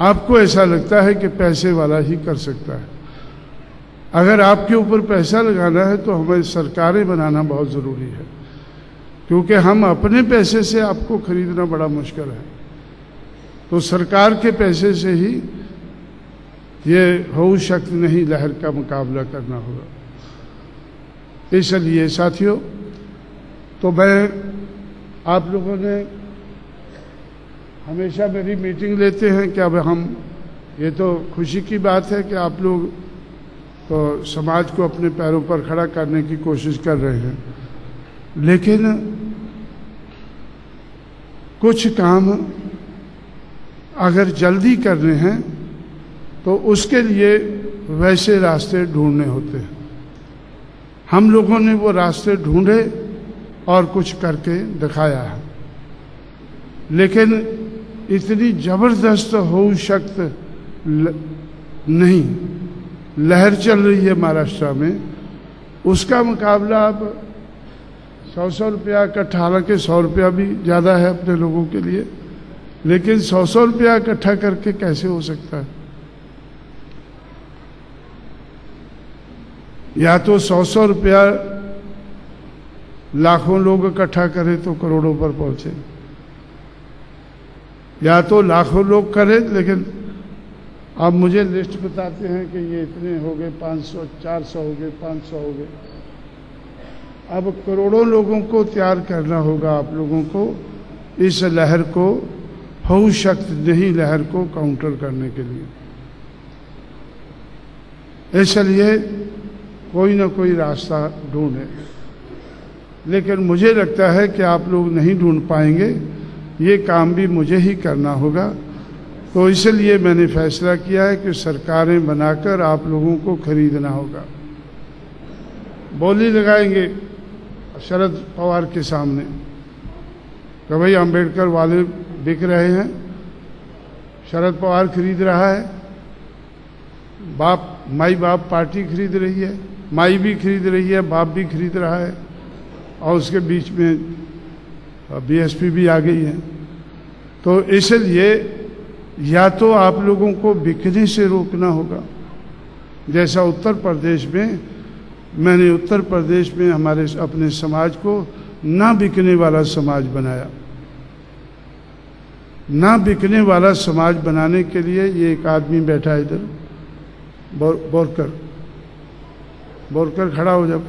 आपको ऐसा लगता है कि पैसे वाला ही कर सकता है। अगर आपके ऊपर पैसा लगाना है तो हमें सरकारें बनाना बहुत ज़रूरी है, क्योंकि हम अपने पैसे से आपको खरीदना बड़ा मुश्किल है। तो सरकार के पैसे से ही ये हो शक्ति नहीं लहर का मुकाबला करना होगा। इसलिए साथियों, तो मैं, आप लोगों ने हमेशा मेरी मीटिंग लेते हैं कि अब हम, ये तो खुशी की बात है कि आप लोग तो समाज को अपने पैरों पर खड़ा करने की कोशिश कर रहे हैं, लेकिन कुछ काम अगर जल्दी करने हैं तो उसके लिए वैसे रास्ते ढूंढने होते हैं। हम लोगों ने वो रास्ते ढूंढे और कुछ करके दिखाया है, लेकिन इतनी जबरदस्त हो शक्ति नहीं लहर चल रही है महाराष्ट्र में, उसका मुकाबला आप 100 रुपया इकट्ठा, हालांकि 100 रुपया भी ज़्यादा है अपने लोगों के लिए, लेकिन 100 रुपया इकट्ठा करके कैसे हो सकता है? या तो 100 रुपया लाखों लोग इकट्ठा करें तो करोड़ों पर पहुंचे, या तो लाखों लोग करें, लेकिन आप मुझे लिस्ट बताते हैं कि ये इतने हो गए, 500, 400 हो गए, 500 हो गए। अब करोड़ों लोगों को तैयार करना होगा आप लोगों को, इस लहर को, हो शक्ति नहीं लहर को काउंटर करने के लिए। इसलिए कोई ना कोई रास्ता ढूंढे, लेकिन मुझे लगता है कि आप लोग नहीं ढूंढ पाएंगे, ये काम भी मुझे ही करना होगा। तो इसलिए मैंने फैसला किया है कि सरकारें बनाकर आप लोगों को खरीदना होगा। बोली लगाएंगे शरद पवार के सामने कि भाई अम्बेडकर वाले बिक रहे हैं, शरद पवार खरीद रहा है, बाप माई बाप पार्टी खरीद रही है, माई भी खरीद रही है, बाप भी खरीद रहा है, और उसके बीच में BSP भी आ गई है। तो इसलिए या तो आप लोगों को बिकने से रोकना होगा, जैसा उत्तर प्रदेश में, मैंने उत्तर प्रदेश में हमारे अपने समाज को ना बिकने वाला समाज बनाया। ना बिकने वाला समाज बनाने के लिए ये एक आदमी बैठा है इधर, बोरकर खड़ा हो जाओ।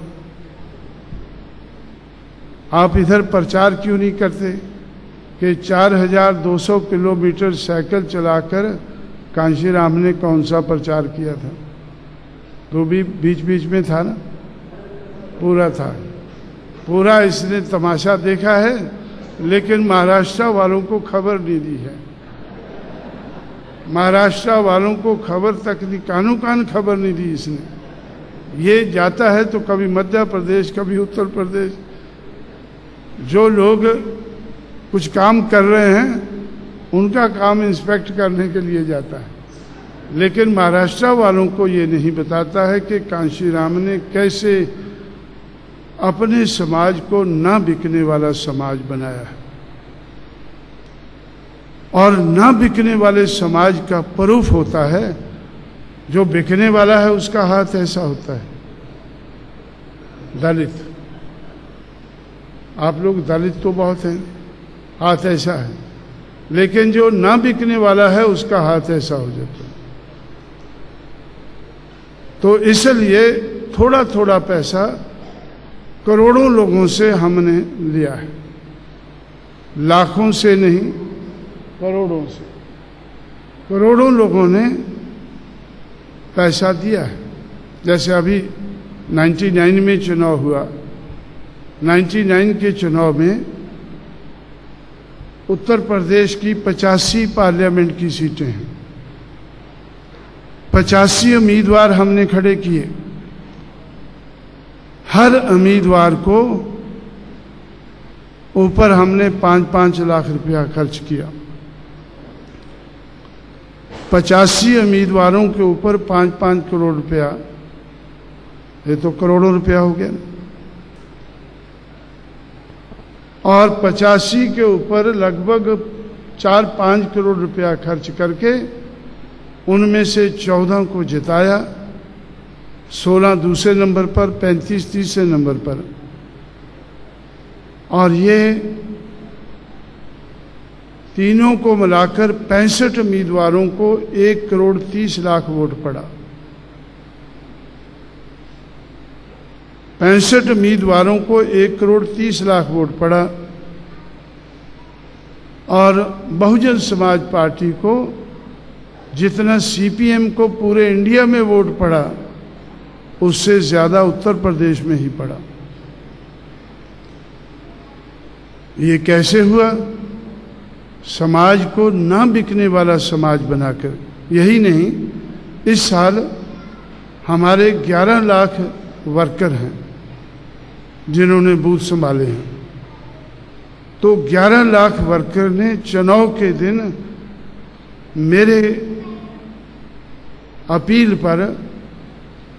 आप इधर प्रचार क्यों नहीं करते कि 4200 किलोमीटर साइकिल चलाकर कांशीराम ने कौन सा प्रचार किया था? तो भी बीच बीच में था ना, पूरा था, पूरा इसने तमाशा देखा है, लेकिन महाराष्ट्र वालों को खबर नहीं दी है। महाराष्ट्र वालों को खबर तक नहीं, कानों कान खबर नहीं दी इसने। ये जाता है तो कभी मध्य प्रदेश, कभी उत्तर प्रदेश, जो लोग कुछ काम कर रहे हैं उनका काम इंस्पेक्ट करने के लिए जाता है, लेकिन महाराष्ट्र वालों को ये नहीं बताता है कि कांशीराम ने कैसे अपने समाज को ना बिकने वाला समाज बनाया है। और ना बिकने वाले समाज का प्रूफ होता है, जो बिकने वाला है उसका हाथ ऐसा होता है। दलित, आप लोग दलित तो बहुत हैं, हाथ ऐसा है, लेकिन जो ना बिकने वाला है उसका हाथ ऐसा हो जाता है। तो इसलिए थोड़ा थोड़ा पैसा करोड़ों लोगों से हमने लिया है, लाखों से नहीं, करोड़ों से। करोड़ों लोगों ने पैसा दिया है। जैसे अभी 99 में चुनाव हुआ, 99 के चुनाव में उत्तर प्रदेश की 85 पार्लियामेंट की सीटें हैं, 85 उम्मीदवार हमने खड़े किए। हर उम्मीदवार को ऊपर हमने 5-5 लाख रुपया खर्च किया। 85 उम्मीदवारों के ऊपर 5-5 करोड़ रुपया, ये तो करोड़ों रुपया हो गया। और 85 के ऊपर लगभग 4-5 करोड़ रुपया खर्च करके उनमें से 14 को जिताया, 16 दूसरे नंबर पर, 35 तीसरे नंबर पर। और ये तीनों को मिलाकर 65 उम्मीदवारों को 1 करोड़ 30 लाख वोट पड़ा। 65 उम्मीदवारों को 1 करोड़ 30 लाख वोट पड़ा। और बहुजन समाज पार्टी को जितना सीपीएम को पूरे इंडिया में वोट पड़ा, उससे ज्यादा उत्तर प्रदेश में ही पड़ा। ये कैसे हुआ? समाज को ना बिकने वाला समाज बनाकर। यही नहीं, इस साल हमारे 11 लाख वर्कर हैं जिन्होंने बूथ संभाले हैं। तो 11 लाख वर्कर ने चुनाव के दिन मेरे अपील पर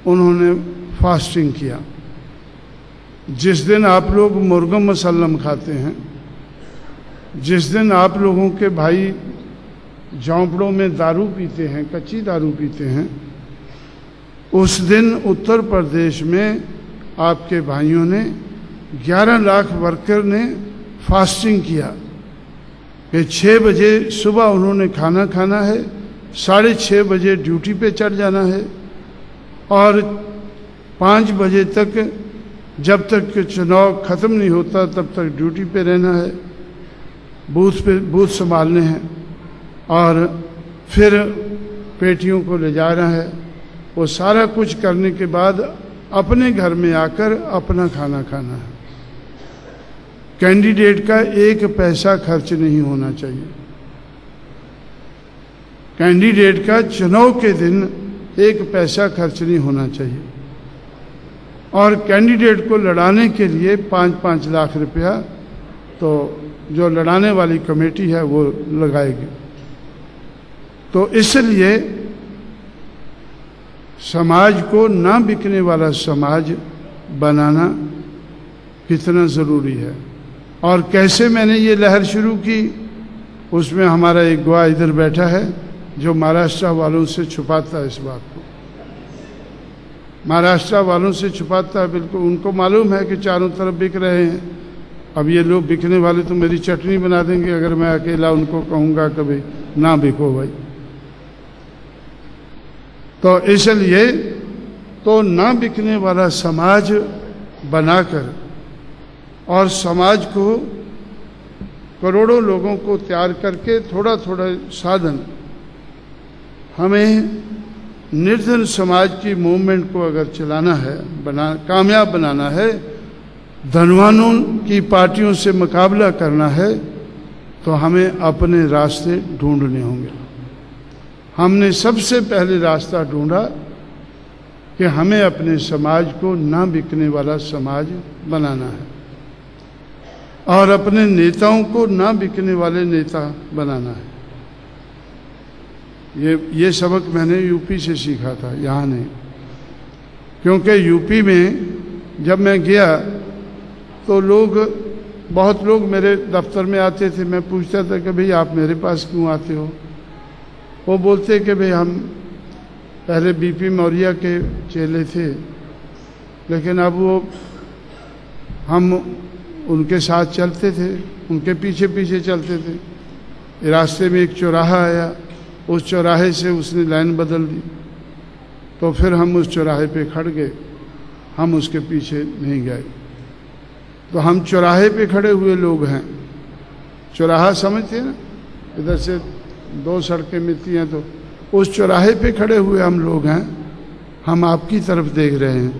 उन्होंने फास्टिंग किया। जिस दिन आप लोग मुर्गा मसल्लम खाते हैं, जिस दिन आप लोगों के भाई झोंपड़ों में दारू पीते हैं, कच्ची दारू पीते हैं, उस दिन उत्तर प्रदेश में आपके भाइयों ने 11 लाख वर्कर ने फास्टिंग किया कि 6 बजे सुबह उन्होंने खाना खाना है, 6:30 बजे ड्यूटी पे चढ़ जाना है और 5 बजे तक, जब तक चुनाव ख़त्म नहीं होता तब तक ड्यूटी पे रहना है, बूथ संभालने हैं और फिर पेटियों को ले जाना है। वो सारा कुछ करने के बाद अपने घर में आकर अपना खाना खाना है। कैंडिडेट का 1 पैसा खर्च नहीं होना चाहिए। कैंडिडेट का चुनाव के दिन 1 पैसा खर्च नहीं होना चाहिए। और कैंडिडेट को लड़ाने के लिए 5-5 लाख रुपया तो जो लड़ाने वाली कमेटी है वो लगाएगी। तो इसलिए समाज को ना बिकने वाला समाज बनाना कितना ज़रूरी है। और कैसे मैंने ये लहर शुरू की, उसमें हमारा एक गवाह इधर बैठा है जो महाराष्ट्र वालों से छुपाता है इस बात को। महाराष्ट्र वालों से छुपाता है, बिल्कुल। उनको मालूम है कि चारों तरफ बिक रहे हैं। अब ये लोग बिकने वाले तो मेरी चटनी बना देंगे अगर मैं अकेला उनको कहूँगा कभी ना बिको भाई। तो इसलिए तो ना बिकने वाला समाज बनाकर और समाज को करोड़ों लोगों को तैयार करके थोड़ा थोड़ा साधन, हमें निर्धन समाज की मूवमेंट को अगर चलाना है, कामयाब बनाना है, धनवानों की पार्टियों से मुकाबला करना है, तो हमें अपने रास्ते ढूंढने होंगे। हमने सबसे पहले रास्ता ढूंढा कि हमें अपने समाज को ना बिकने वाला समाज बनाना है और अपने नेताओं को ना बिकने वाले नेता बनाना है। ये सबक मैंने यूपी से सीखा था, यहाँ नहीं। क्योंकि यूपी में जब मैं गया तो बहुत लोग मेरे दफ्तर में आते थे। मैं पूछता था कि भाई आप मेरे पास क्यों आते हो? वो बोलते कि भाई हम पहले बीपी मौर्य के चेले थे, लेकिन अब हम उनके साथ चलते थे, उनके पीछे पीछे चलते थे। रास्ते में एक चौराहा आया, उस चौराहे से उसने लाइन बदल दी, तो फिर हम उस चौराहे पे खड़ गए, हम उसके पीछे नहीं गए। तो हम चौराहे पे खड़े हुए लोग हैं। चौराहा समझते हैं ना, इधर से 2 सड़कें मिलती हैं, तो उस चौराहे पे खड़े हुए हम लोग हैं। हम आपकी तरफ देख रहे हैं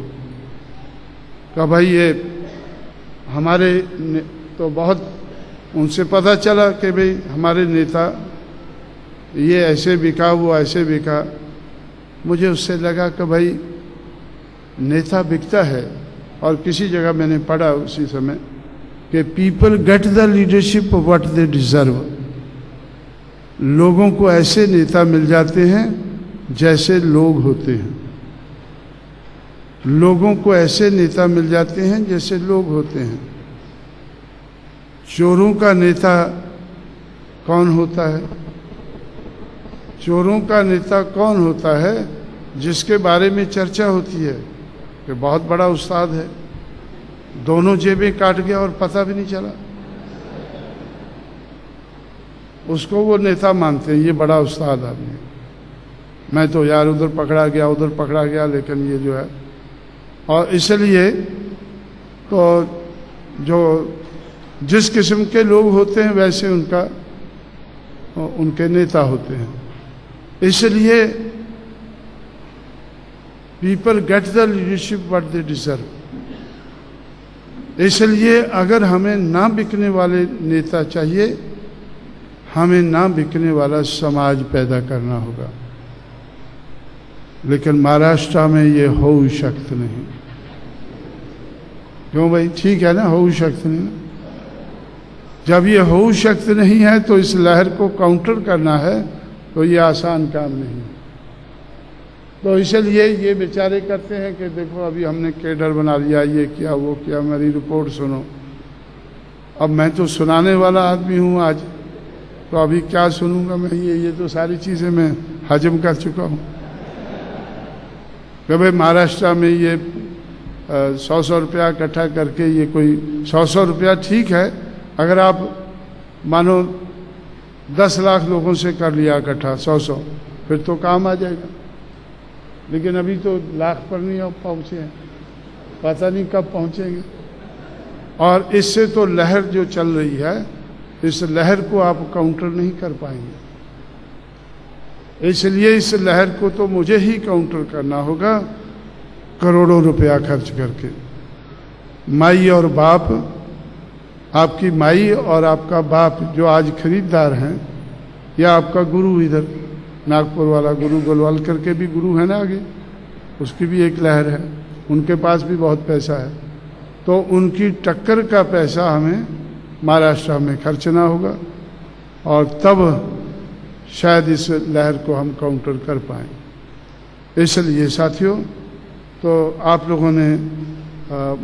कि भाई ये हमारे तो बहुत उनसे पता चला कि भाई हमारे नेता ये ऐसे बिका, वो ऐसे बिका। मुझे उससे लगा कि भाई नेता बिकता है। और किसी जगह मैंने पढ़ा उसी समय कि people get the leadership what they deserve. लोगों को ऐसे नेता मिल जाते हैं जैसे लोग होते हैं। लोगों को ऐसे नेता मिल जाते हैं जैसे लोग होते हैं। चोरों का नेता कौन होता है? चोरों का नेता कौन होता है? जिसके बारे में चर्चा होती है कि बहुत बड़ा उस्ताद है, दोनों जेबें काट गया और पता भी नहीं चला। उसको वो नेता मानते हैं, ये बड़ा उस्ताद आदमी। मैं तो यार उधर पकड़ा गया, उधर पकड़ा गया, लेकिन ये जो है। और इसलिए तो जो जिस किस्म के लोग होते हैं वैसे उनके नेता होते हैं। इसलिए people get the leadership what they deserve. इसलिए अगर हमें ना बिकने वाले नेता चाहिए, हमें ना बिकने वाला समाज पैदा करना होगा। लेकिन महाराष्ट्र में ये हो शक्त नहीं। क्यों भाई? ठीक है ना, हो शक्त नहीं। जब ये हो शक्त नहीं है तो इस लहर को काउंटर करना है तो ये आसान काम नहीं। तो इसलिए ये बेचारे करते हैं कि देखो अभी हमने केडर बना लिया, ये किया, वो किया, मेरी रिपोर्ट सुनो। अब मैं तो सुनाने वाला आदमी हूँ आज, तो अभी क्या सुनूंगा मैं? ये तो सारी चीज़ें मैं हजम कर चुका हूँ। कि भाई महाराष्ट्र में ये 100 रुपया इकट्ठा करके ये कोई 100 रुपया ठीक है। अगर आप मानो 10 लाख लोगों से कर लिया इकट्ठा 100 फिर तो काम आ जाएगा। लेकिन अभी तो लाख पर नहीं पहुँचे हैं, पता नहीं कब पहुँचेंगे। और इससे तो लहर जो चल रही है, इस लहर को आप काउंटर नहीं कर पाएंगे। इसलिए इस लहर को तो मुझे ही काउंटर करना होगा, करोड़ों रुपया खर्च करके। माई और बाप, आपकी माई और आपका बाप जो आज खरीदार हैं, या आपका गुरु, इधर नागपुर वाला गुरु गोलवालकर के भी गुरु है ना आगे, उसकी भी एक लहर है, उनके पास भी बहुत पैसा है। तो उनकी टक्कर का पैसा हमें महाराष्ट्र में खर्चना होगा और तब शायद इस लहर को हम काउंटर कर पाएँ। इसलिए साथियों, तो आप लोगों ने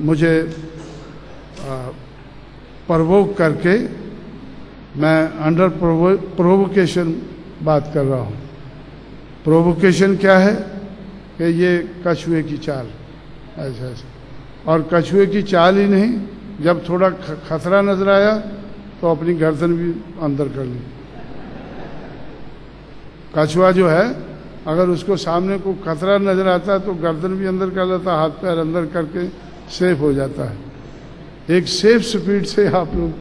मुझे प्रवोक करके, मैं अंडर प्रोवोकेशन बात कर रहा हूँ। प्रोवोकेशन क्या है कि ये कछुए की चाल, ऐसा ऐसा। और कछुए की चाल ही नहीं, जब थोड़ा खतरा नजर आया तो अपनी गर्दन भी अंदर कर ली। कछुआ जो है, अगर उसको सामने को खतरा नजर आता है तो गर्दन भी अंदर कर लेता, हाथ पैर अंदर करके सेफ हो जाता है। एक सेफ स्पीड से आप लोग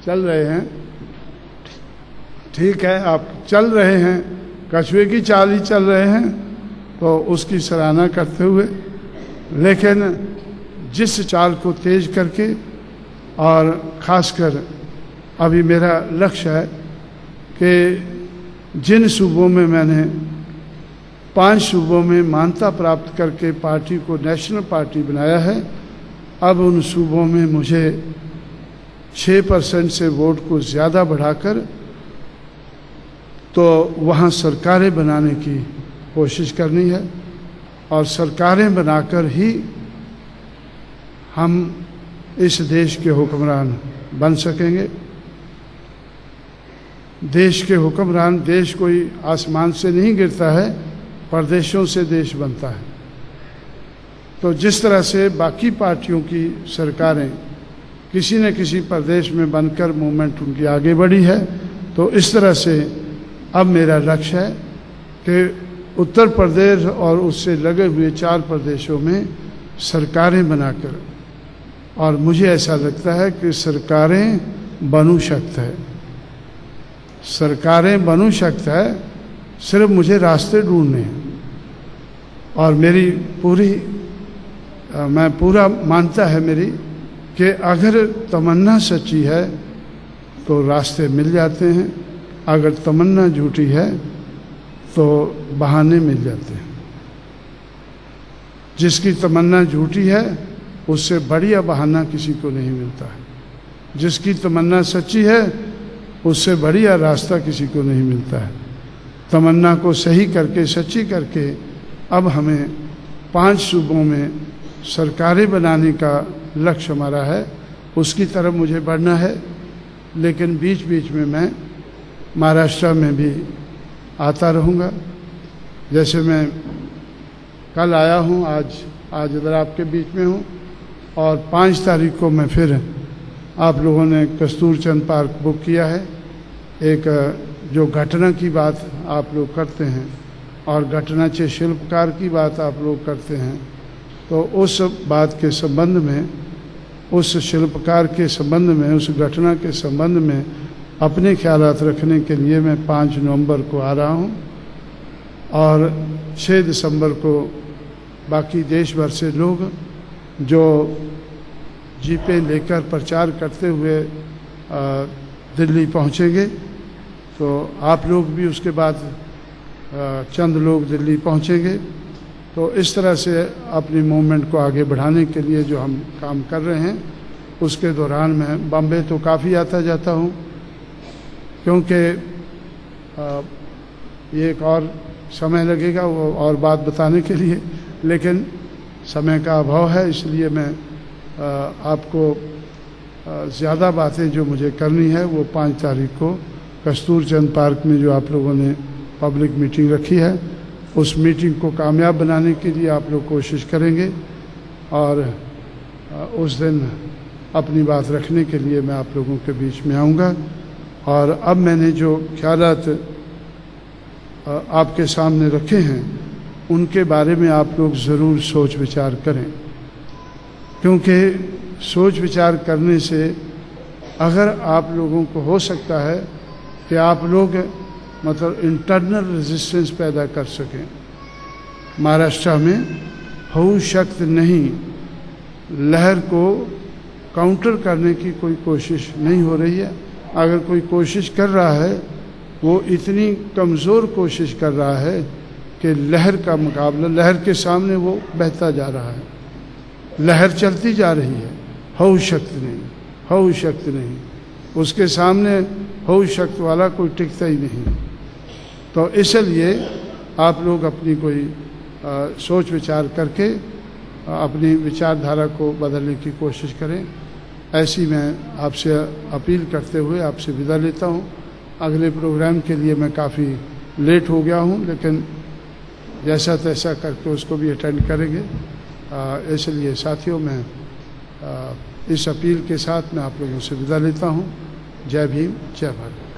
चल रहे हैं, ठीक है, आप चल रहे हैं, कछुए की चाल ही चल रहे हैं, तो उसकी सराहना करते हुए, लेकिन जिस चाल को तेज करके, और ख़ासकर अभी मेरा लक्ष्य है कि जिन सूबों में मैंने 5 सूबों में मान्यता प्राप्त करके पार्टी को नेशनल पार्टी बनाया है, अब उन सूबों में मुझे 6% से वोट को ज़्यादा बढ़ाकर तो वहाँ सरकारें बनाने की कोशिश करनी है, और सरकारें बनाकर ही हम इस देश के हुक्मरान बन सकेंगे। देश के हुक्मरान, देश कोई आसमान से नहीं गिरता है, प्रदेशों से देश बनता है। तो जिस तरह से बाकी पार्टियों की सरकारें किसी न किसी प्रदेश में बनकर मूवमेंट उनकी आगे बढ़ी है, तो इस तरह से अब मेरा लक्ष्य है कि उत्तर प्रदेश और उससे लगे हुए 4 प्रदेशों में सरकारें बनाकर, और मुझे ऐसा लगता है कि सरकारें बनू शक्ति है, सरकारें बनू शक्ति है, सिर्फ मुझे रास्ते ढूंढने हैं। और मेरी मैं पूरा मानता है मेरी कि अगर तमन्ना सच्ची है तो रास्ते मिल जाते हैं, अगर तमन्ना झूठी है तो बहाने मिल जाते हैं। जिसकी तमन्ना झूठी है उससे बढ़िया बहाना किसी को नहीं मिलता है, जिसकी तमन्ना सच्ची है उससे बढ़िया रास्ता किसी को नहीं मिलता है। तमन्ना को सही करके, सच्ची करके अब हमें 5 सूबों में सरकारें बनाने का लक्ष्य हमारा है, उसकी तरफ मुझे बढ़ना है। लेकिन बीच बीच में मैं महाराष्ट्र में भी आता रहूँगा। जैसे मैं कल आया हूँ, आज इधर आपके बीच में हूँ, और 5 तारीख को मैं फिर, आप लोगों ने कस्तूरचंद पार्क बुक किया है। एक जो घटना की बात आप लोग करते हैं और घटनाचे शिल्पकार की बात आप लोग करते हैं, तो उस बात के संबंध में, उस शिल्पकार के संबंध में, उस घटना के संबंध में अपने ख्यालात रखने के लिए मैं 5 नवंबर को आ रहा हूँ, और 6 दिसंबर को बाकी देश भर से लोग जो जीपें लेकर प्रचार करते हुए दिल्ली पहुँचेंगे, तो आप लोग भी उसके बाद चंद लोग दिल्ली पहुँचेंगे। तो इस तरह से अपनी मूवमेंट को आगे बढ़ाने के लिए जो हम काम कर रहे हैं, उसके दौरान मैं बॉम्बे तो काफ़ी आता जाता हूँ, क्योंकि ये एक और समय लगेगा वो और बात बताने के लिए, लेकिन समय का अभाव है, इसलिए मैं आपको ज़्यादा बातें जो मुझे करनी है वो 5 तारीख को कस्तूरचंद पार्क में जो आप लोगों ने पब्लिक मीटिंग रखी है, उस मीटिंग को कामयाब बनाने के लिए आप लोग कोशिश करेंगे, और उस दिन अपनी बात रखने के लिए मैं आप लोगों के बीच में आऊँगा। और अब मैंने जो ख्यालात आपके सामने रखे हैं, उनके बारे में आप लोग ज़रूर सोच विचार करें, क्योंकि सोच विचार करने से अगर आप लोगों को हो सकता है कि आप लोग मतलब इंटरनल रेजिस्टेंस पैदा कर सकें। महाराष्ट्र में हो शक्ति नहीं, लहर को काउंटर करने की कोई कोशिश नहीं हो रही है। अगर कोई कोशिश कर रहा है, वो इतनी कमज़ोर कोशिश कर रहा है कि लहर का मुकाबला, लहर के सामने वो बहता जा रहा है, लहर चलती जा रही है, हो शक्ति नहीं, हो शक्ति नहीं, उसके सामने हो शक्ति वाला कोई टिकता ही नहीं। तो इसलिए आप लोग अपनी कोई सोच विचार करके अपनी विचारधारा को बदलने की कोशिश करें। ऐसी मैं आपसे अपील करते हुए आपसे विदा लेता हूँ। अगले प्रोग्राम के लिए मैं काफ़ी लेट हो गया हूँ, लेकिन जैसा तैसा करके उसको भी अटेंड करेंगे। इसलिए साथियों, मैं इस अपील के साथ मैं आप लोगों से विदा लेता हूँ। जय भीम, जय भारत।